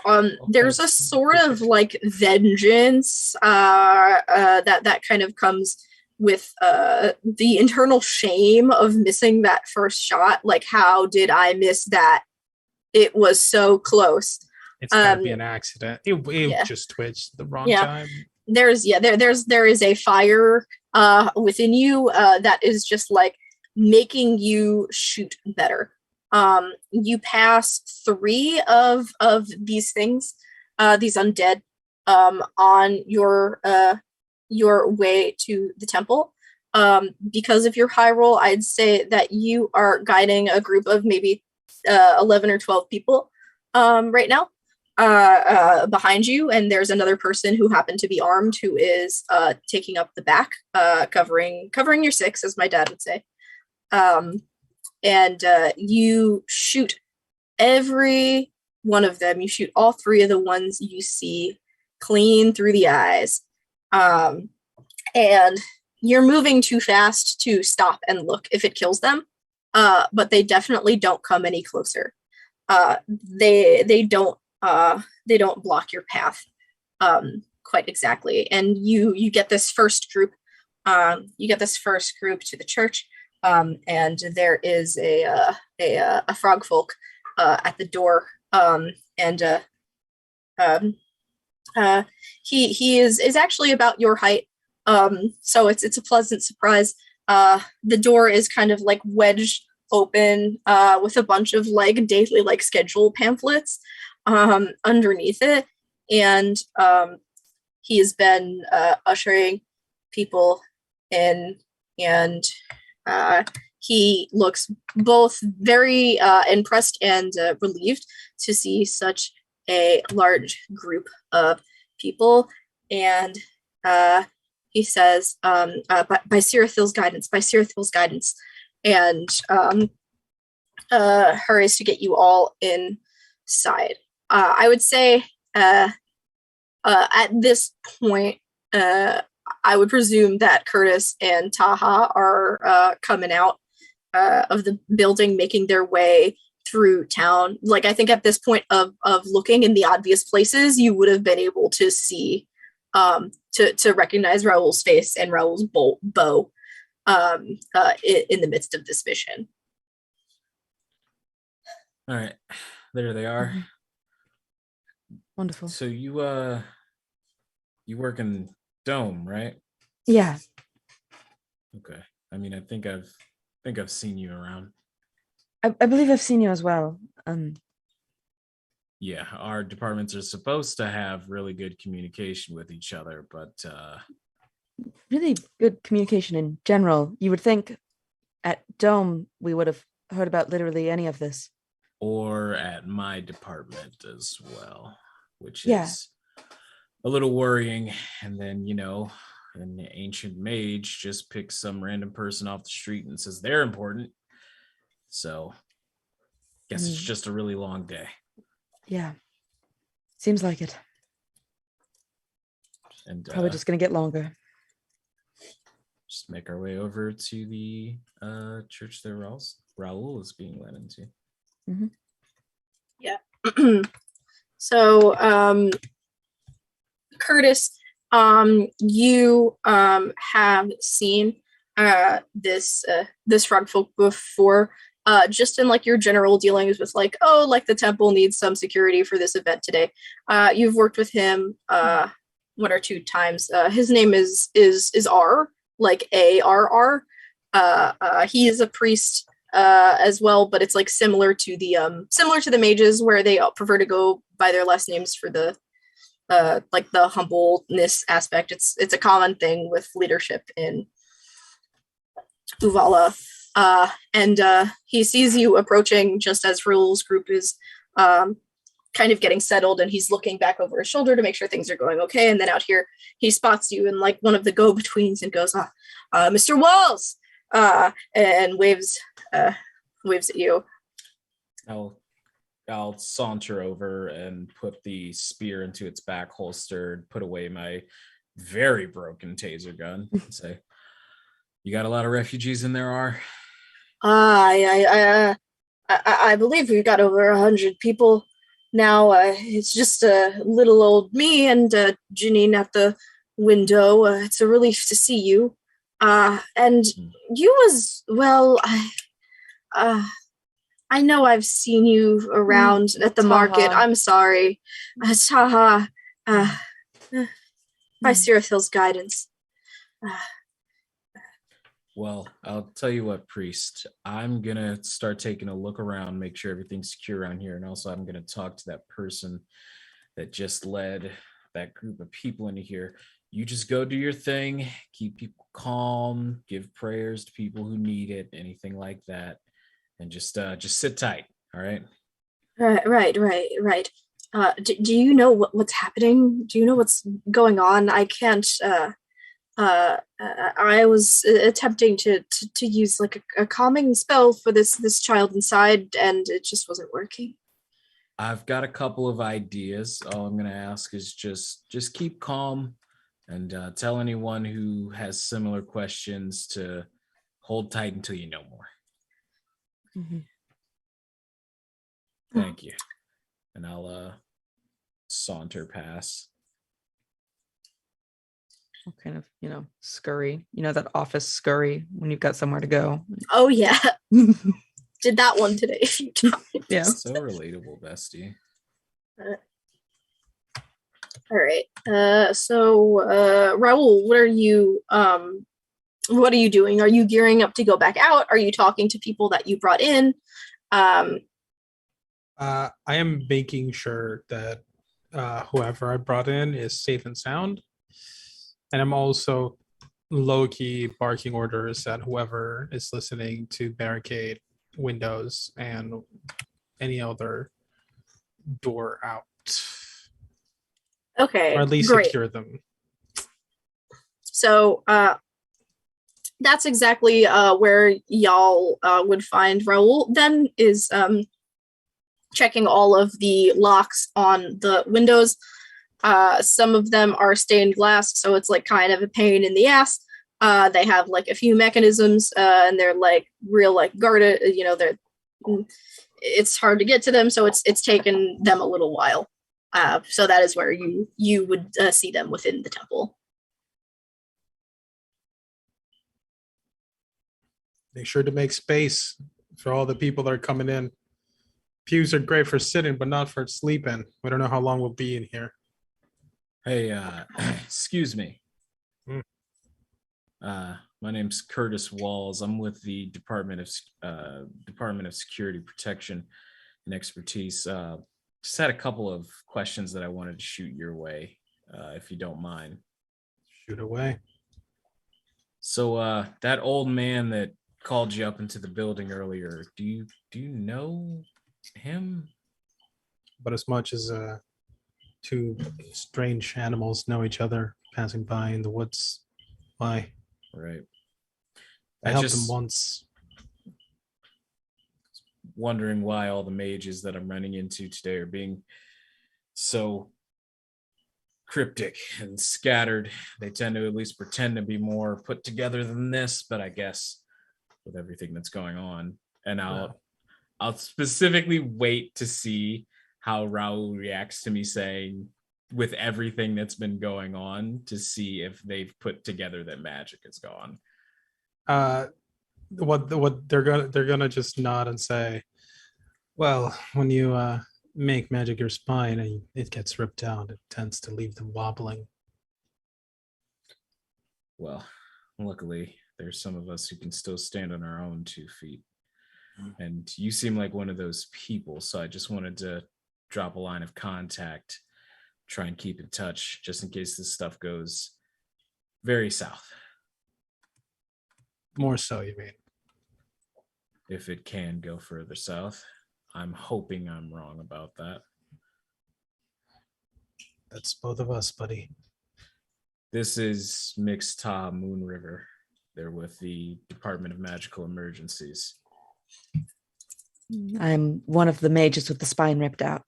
there's a sort of like vengeance that kind of comes with the internal shame of missing that first shot. Like, how did I miss that? It was so close. It's gotta be an accident. It just twitched the wrong time. There is a fire within you that is just like making you shoot better. You pass 3 of these things, these undead, on your way to the temple. Because of your high roll, I'd say that you are guiding a group of maybe 11 or 12 people right now behind you, and there's another person who happened to be armed who is taking up the back, covering your 6, as my dad would say. And you shoot every one of them. You shoot all 3 of the ones you see clean through the eyes. And you're moving too fast to stop and look if it kills them. But they definitely don't come any closer. They don't block your path quite exactly. And you get this first group. You get this first group to the church. And there is a frog folk at the door, and he is actually about your height, so it's a pleasant surprise. The door is kind of like wedged open with a bunch of like daily like schedule pamphlets underneath it, and he has been ushering people in. And he looks both very impressed and relieved to see such a large group of people. And he says, by Sirathil's guidance, and hurries to get you all inside. I would say at this point, I would presume that Curtis and Taha are coming out of the building, making their way through town. Like, I think at this point of looking in the obvious places, you would have been able to see, to recognize Raoul's face and Raoul's bow in the midst of this mission. All right, there they are. Wonderful. So you work in Dome, right? Yeah. Okay. I mean, I think I've seen you around. I believe I've seen you as well. Yeah, our departments are supposed to have really good communication with each other, but really good communication in general. You would think at Dome we would have heard about literally any of this. or at my department as well, which Yeah. is a little worrying. And then, an ancient mage just picks some random person off the street and says they're important. So guess it's just a really long day. Yeah. Seems like it. And Probably just gonna get longer. just make our way over to the church that Raoul is being led into. Mm-hmm. Yeah. So, Curtis, you have seen this frog folk before, just in like your general dealings with like, oh, like the temple needs some security for this event today. You've worked with him one or two times. His name is R, like ARR. He is a priest as well, but it's like similar to the mages, where they prefer to go by their last names for the like the humbleness aspect. It's a common thing with leadership in Uvala. And he sees you approaching just as Raoul's group is kind of getting settled, and he's looking back over his shoulder to make sure things are going okay. And then out here, he spots you in like one of the go-betweens and goes, Mr. Walls, and waves at you. I'll saunter over and put the spear into its back holster, put away my very broken taser gun, and say, "You got a lot of refugees in there, R?" I believe we've got over 100 people now. It's just a little old me and Janine at the window. It's a relief to see you. And you as well. I know I've seen you around at the market. I'm sorry. Taha, by Sirathil's guidance. Well, I'll tell you what, priest. I'm going to start taking a look around, make sure everything's secure around here. And also I'm going to talk to that person that just led that group of people into here. You just go do your thing, keep people calm, give prayers to people who need it, anything like that. And just sit tight, all right? Right. Do you know what's happening? Do you know what's going on? I can't. I was attempting to use like a calming spell for this child inside, and it just wasn't working. I've got a couple of ideas. All I'm going to ask is just keep calm and tell anyone who has similar questions to hold tight until you know more. Mm-hmm. Thank you. And I'll saunter past. I'll kind of, scurry. That office scurry when you've got somewhere to go. Oh yeah. Did that one today a few times. Yeah. So relatable, bestie. All right. So Raoul, what are you doing? Are you gearing up to go back out? Are you talking to people that you brought in? I am making sure that whoever I brought in is safe and sound. And I'm also low-key barking orders at whoever is listening to barricade windows and any other door out, Okay, or at least great. secure them. So that's exactly where y'all would find Raoul then, is checking all of the locks on the windows. Some of them are stained glass, so it's like kind of a pain in the ass. They have like a few mechanisms, and they're like real like guarded. It's hard to get to them, so it's taken them a little while. So that is where you would see them within the temple. Make sure to make space for all the people that are coming in. Pews are great for sitting, but not for sleeping. We don't know how long we'll be in here. Hey, excuse me. Hmm. My name's Curtis Walls. I'm with the Department of Security Protection and Expertise. Just had a couple of questions that I wanted to shoot your way, if you don't mind. Shoot away. So that old man that called you up into the building earlier, do you know him? But as much as two strange animals know each other passing by in the woods. Why? Right. I helped them once. Wondering why all the mages that I'm running into today are being so cryptic and scattered. They tend to at least pretend to be more put together than this, but I guess with everything that's going on, and I'll specifically wait to see how Raul reacts to me saying, with everything that's been going on, to see if they've put together that magic is gone. What they're gonna just nod and say, well, when you make magic your spine and it gets ripped out, it tends to leave them wobbling. Well, luckily there's some of us who can still stand on our own 2 feet, and you seem like one of those people, so I just wanted to drop a line of contact, try and keep in touch just in case this stuff goes very south. More so, you mean? If it can go further south. I'm hoping I'm wrong about that. That's both of us, buddy. This is Mixed Ta Moon River. They're with the Department of Magical Emergencies. I'm one of the mages with the spine ripped out.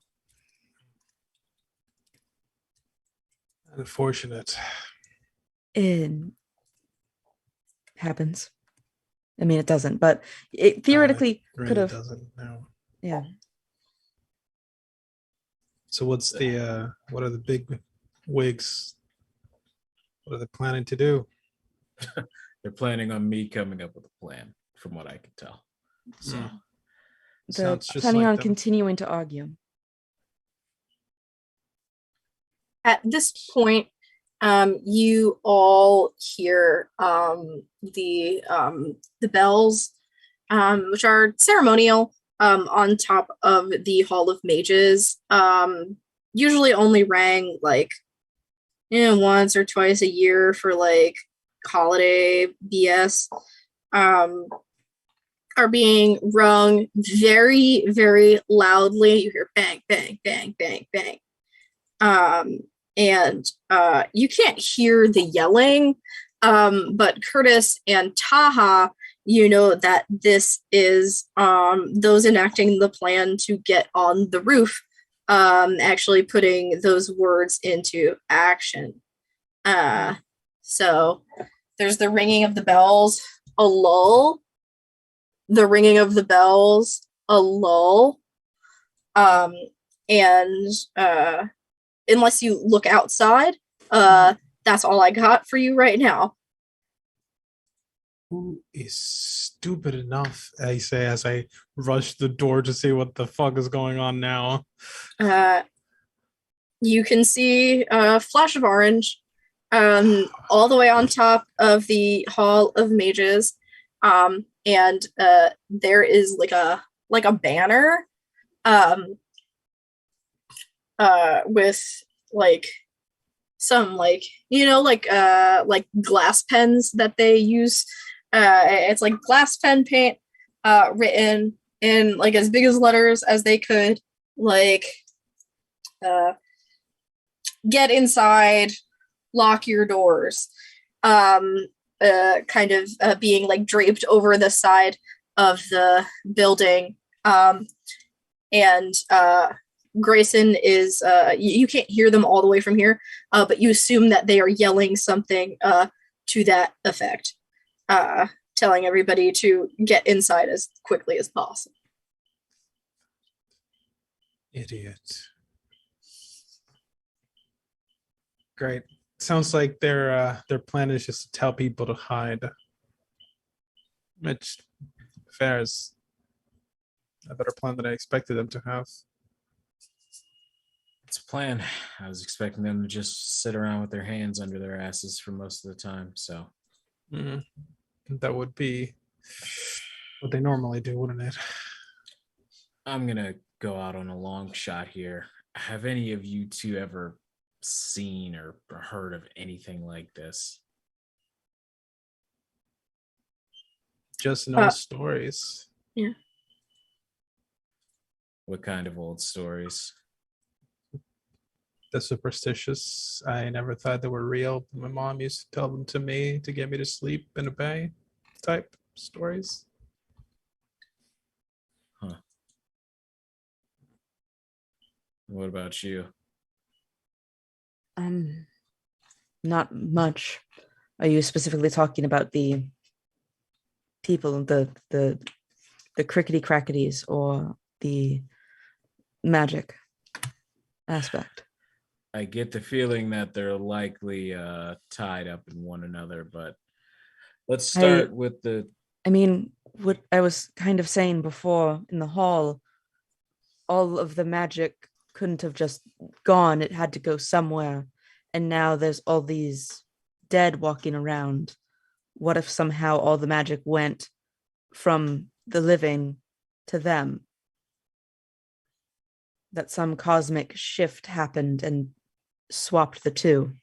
Unfortunate. It happens. I mean, it doesn't, but it theoretically really could have. Doesn't. No. Yeah. So what's the what are the big wigs? What are they planning to do? They're planning on me coming up with a plan, from what I can tell. So They're Sounds just planning like on them. continuing to argue. At this point, you all hear the bells, which are ceremonial, on top of the Hall of Mages. Usually only rang like once or twice a year for like holiday BS. Are being rung very, very loudly. You hear bang, bang, bang, bang, bang. And you can't hear the yelling, but Curtis and Taha, you know that this is those enacting the plan to get on the roof, actually putting those words into action. So there's the ringing of the bells, a lull. The ringing of the bells, a lull. And unless you look outside, that's all I got for you right now. Who is stupid enough, I say as I rush the door to see what the fuck is going on now. You can see a flash of orange all the way on top of the Hall of Mages. And there is like a banner with like some like glass pens that they use. It's like glass pen paint written in like as big as letters as they could, like get inside, lock your doors, kind of being like draped over the side of the building. And Grayson is, you can't hear them all the way from here, but you assume that they are yelling something to that effect, telling everybody to get inside as quickly as possible. Idiot. Great. Sounds like their plan is just to tell people to hide. Which fair is a better plan than I expected them to have. It's a plan. I was expecting them to just sit around with their hands under their asses for most of the time. So that would be what they normally do, wouldn't it? I'm gonna go out on a long shot here. Have any of you two ever seen or heard of anything like this? Just in old stories. Yeah. What kind of old stories? The superstitious. I never thought they were real. My mom used to tell them to me to get me to sleep and obey type stories. Huh. What about you? Not much. Are you specifically talking about the people, the crickety crackities, or the magic aspect? I get the feeling that they're likely tied up in one another, but let's start with the... I mean, what I was kind of saying before in the hall, all of the magic couldn't have just gone. It had to go somewhere. And now there's all these dead walking around. What if somehow all the magic went from the living to them? That some cosmic shift happened and swapped the two.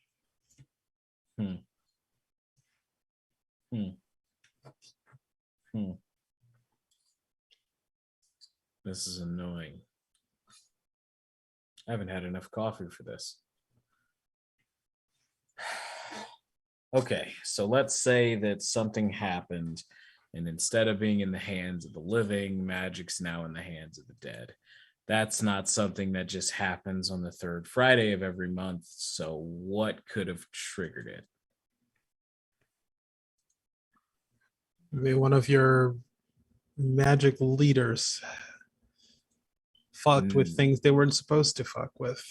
This is annoying. I haven't had enough coffee for this. Okay, so let's say that something happened, and instead of being in the hands of the living, magic's now in the hands of the dead. That's not something that just happens on the third Friday of every month. So what could have triggered it? Maybe one of your magic leaders fucked with things they weren't supposed to fuck with.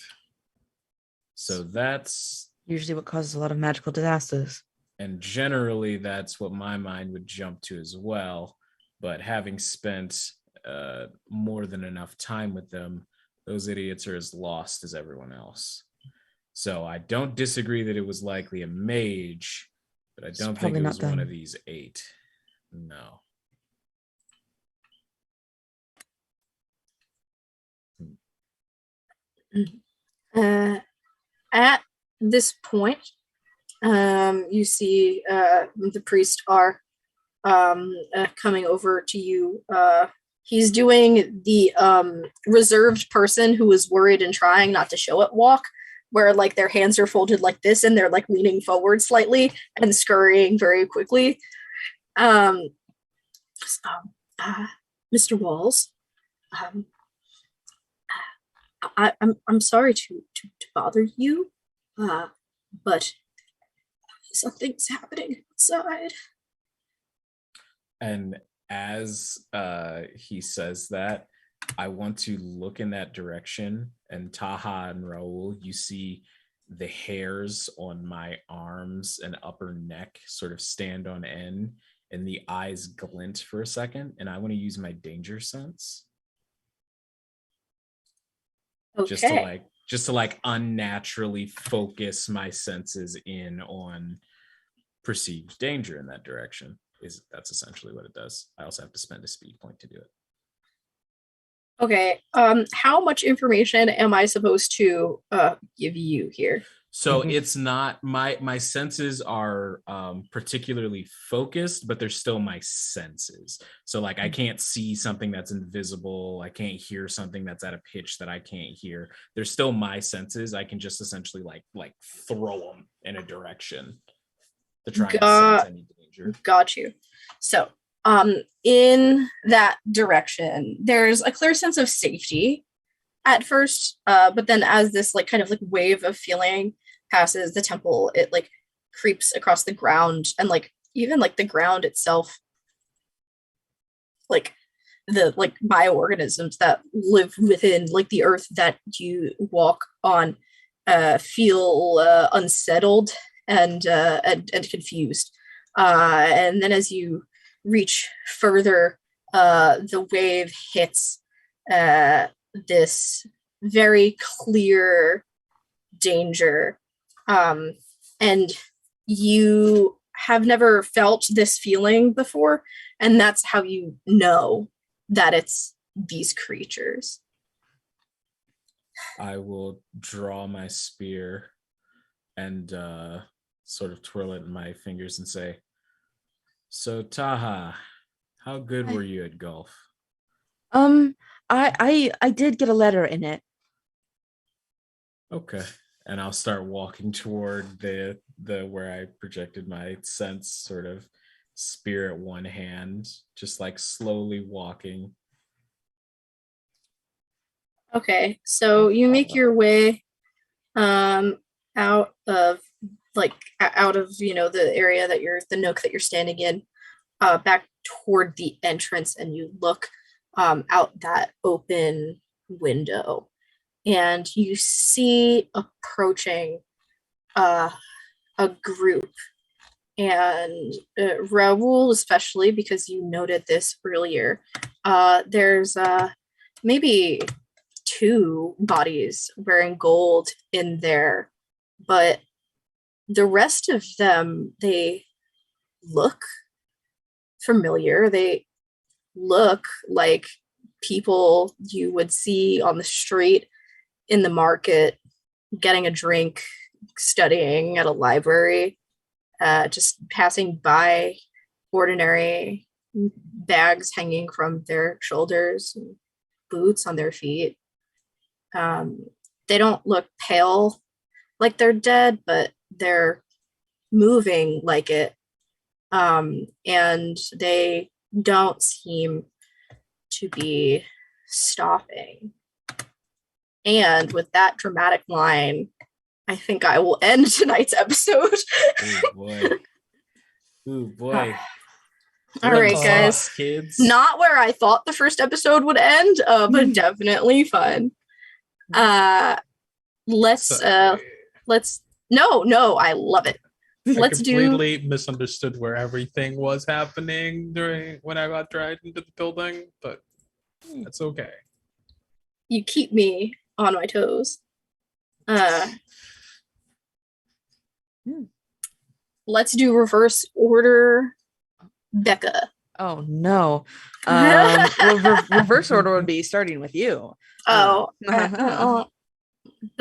So that's usually what causes a lot of magical disasters. And generally, that's what my mind would jump to as well. But having spent more than enough time with them, those idiots are as lost as everyone else. So I don't disagree that it was likely a mage, but I don't think it was one of these 8. No. At this point, you see the priest are coming over to you. He's doing the reserved person who is worried and trying not to show it walk, where like their hands are folded like this and they're like leaning forward slightly and scurrying very quickly. Mr. Walls, I'm sorry to bother you, but something's happening outside. And as he says that, I want to look in that direction, and Taha and Raul, you see the hairs on my arms and upper neck sort of stand on end, and the eyes glint for a second, and I want to use my danger sense. Okay. Just to like unnaturally focus my senses in on perceived danger in that direction. That's essentially what it does. I also have to spend a speed point to do it. Okay. How much information am I supposed to give you here? So it's not my senses are particularly focused, but they're still my senses. So like I can't see something that's invisible. I can't hear something that's at a pitch that I can't hear. They're still my senses. I can just essentially like throw them in a direction to try and sense any danger. Got you. So in that direction, there's a clear sense of safety at first, but then as this like kind of like wave of feeling passes the temple, it like creeps across the ground, and like even like the ground itself, like the like bioorganisms that live within like the earth that you walk on feel unsettled and confused, and then as you reach further, the wave hits this very clear danger, and you have never felt this feeling before, and that's how you know that it's these creatures. I will draw my spear and sort of twirl it in my fingers and say, "So Taha, how good were you at golf?" I did get a letter in it. Okay. And I'll start walking toward the where I projected my sense, sort of spear at one hand, just like slowly walking. Okay, so you make your way out of the area that you're the nook that you're standing in, back toward the entrance, and you look out that open window, and you see approaching a group. And Raoul, especially because you noted this earlier, there's maybe 2 bodies wearing gold in there, but the rest of them, they look familiar. They look like people you would see on the street, in the market, getting a drink, studying at a library, just passing by, ordinary bags hanging from their shoulders, and boots on their feet. They don't look pale like they're dead, but they're moving like it. And they don't seem to be stopping. And with that dramatic line, I think I will end tonight's episode. Oh boy. Ooh boy. All right, guys. Kids. Not where I thought the first episode would end, but definitely fun. Let's no, I love it. I completely misunderstood where everything was happening during when I got dragged into the building, but that's okay. You keep me on my toes. Let's do reverse order. Becca. Oh no. Reverse order would be starting with you. But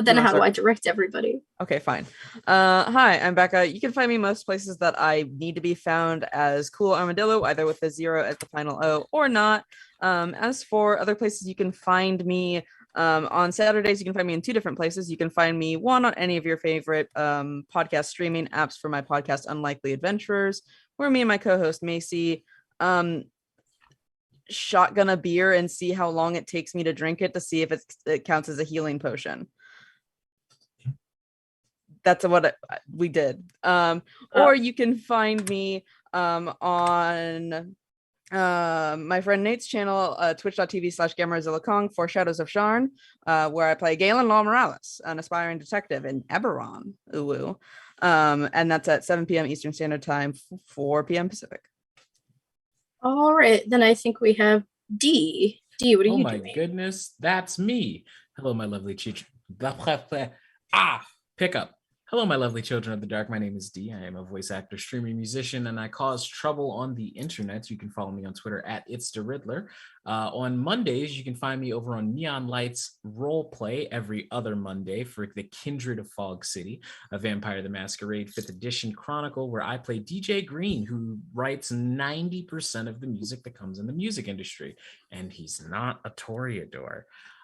then how do I direct everybody? Okay, fine. Hi, I'm Becca. You can find me most places that I need to be found as Cool Armadillo, either with a 0 at the final O or not. As for other places you can find me, on Saturdays, you can find me in 2 different places. You can find me, one, on any of your favorite podcast streaming apps for my podcast, Unlikely Adventurers, where me and my co-host, Macy, shotgun a beer and see how long it takes me to drink it to see if it counts as a healing potion. That's what we did. Or you can find me on my friend Nate's channel, twitch.tv/GameraZillaKong for Shadows of Sharn, where I play Galen Law Morales, an aspiring detective in Eberron. And that's at 7 p.m. Eastern Standard Time, 4 p.m. Pacific. All right, then I think we have D. D, what are you doing? Oh my goodness, that's me. Hello, my lovely cheech. Pick up. Hello, my lovely children of the dark. My name is D. I am a voice actor, streamer, musician, and I cause trouble on the internet. You can follow me on Twitter at It's the Riddler. On Mondays, you can find me over on Neon Lights Roleplay every other Monday for the Kindred of Fog City, a Vampire the Masquerade 5th edition chronicle where I play DJ Green, who writes 90% of the music that comes in the music industry. And he's not a Toreador.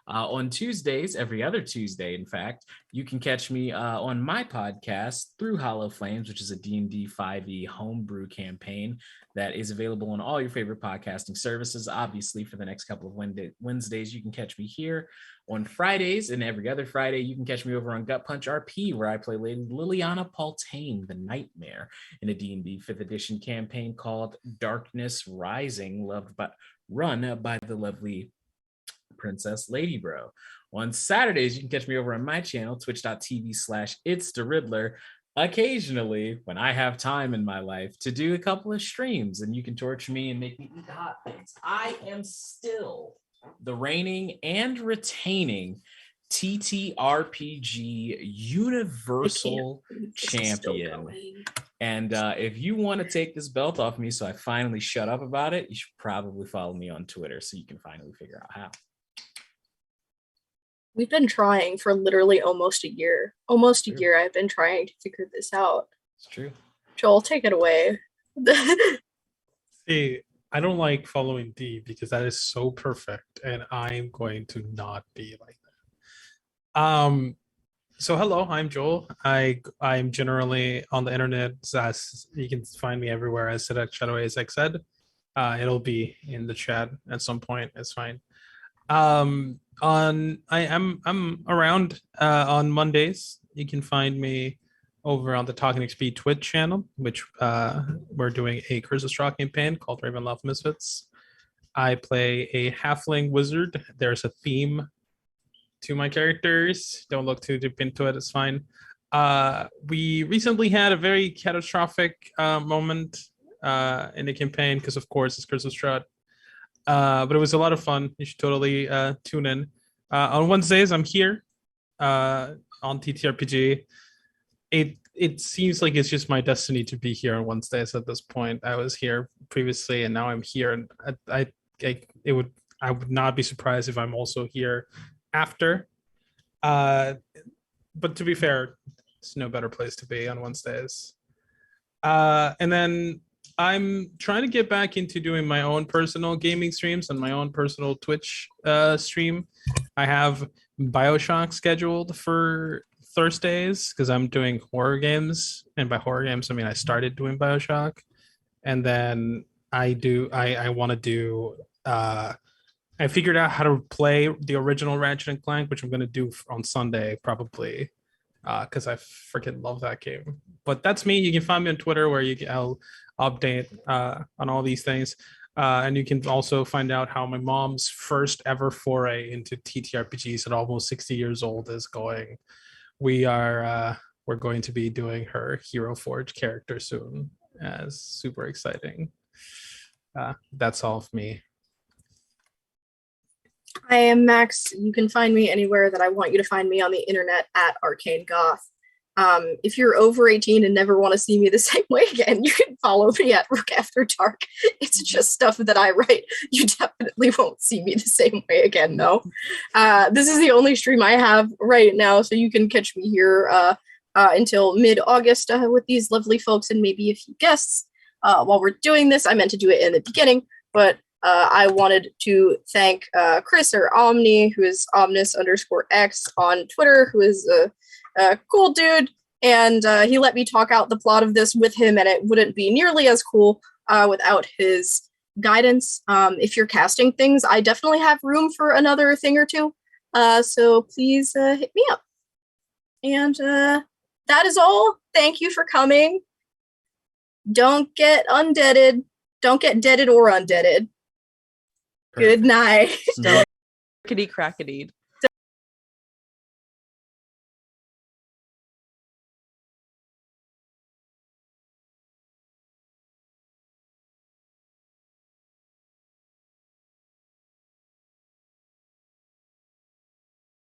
On Tuesdays, every other Tuesday, in fact, you can catch me on my podcast Through Hollow Flames, which is a D&D 5e homebrew campaign that is available on all your favorite podcasting services. Obviously, for the next couple of Wednesdays, you can catch me here. On Fridays and every other Friday, you can catch me over on Gut Punch RP, where I play Lady Liliana Paltane, the Nightmare, in a D&D 5th edition campaign called Darkness Rising, run by the lovely Princess Lady Bro. On Saturdays, you can catch me over on my channel, twitch.tv/It's the Riddler, occasionally when I have time in my life to do a couple of streams, and you can torture me and make me eat hot things. I am still the reigning and retaining TTRPG Universal Champion. And if you want to take this belt off me so I finally shut up about it, you should probably follow me on Twitter so you can finally figure out how. We've been trying for literally almost a year. Almost a year I've been trying to figure this out. It's true. Joel, take it away. See, I don't like following D because that is so perfect, and I'm going to not be like that. So hello, I'm Joel. I'm generally on the internet as you can find me everywhere as Sidak Shadow, as I said. It'll be in the chat at some point. It's fine. I'm around on Mondays. You can find me over on the Talking XP Twitch channel, which we're doing a Curse of Straw campaign called Ravenloft Misfits. I play a halfling wizard. There's a theme to my characters. Don't look too deep into it. It's fine. We recently had a very catastrophic moment in the campaign because, of course, it's Curse of Strahd. But it was a lot of fun. You should totally tune in. On Wednesdays, I'm here on TTRPG. It seems like it's just my destiny to be here on Wednesdays at this point. I was here previously, and now I'm here, and I would not be surprised if I'm also here after. But to be fair, it's no better place to be on Wednesdays. And then I'm trying to get back into doing my own personal gaming streams on my own personal Twitch stream. I have BioShock scheduled for Thursdays because I'm doing horror games, and by horror games I mean I started doing BioShock, and then I want to do I figured out how to play the original Ratchet and Clank, which I'm going to do on Sunday probably, because I freaking love that game. But that's me. You can find me on Twitter where I'll update on all these things. And you can also find out how my mom's first ever foray into TTRPGs at almost 60 years old is going. We're going to be doing her Hero Forge character soon. As super exciting. That's all of me. I am Max. You can find me anywhere that I want you to find me on the internet at Arcane Goth. If you're over 18 and never want to see me the same way again, you can follow me at Rook After Dark. It's just stuff that I write. You definitely won't see me the same way again, though. This is the only stream I have right now, so you can catch me here until mid-August with these lovely folks and maybe a few guests. While we're doing this, I meant to do it in the beginning, but I wanted to thank Chris, or Omni, who is Omnis_X on Twitter, who is a cool dude, and he let me talk out the plot of this with him, and it wouldn't be nearly as cool without his guidance. If you're casting things, I definitely have room for another thing or two, so please hit me up. And that is all. Thank you for coming. Don't get undeaded. Don't get deaded or undeaded. Good night. Crickety crackety.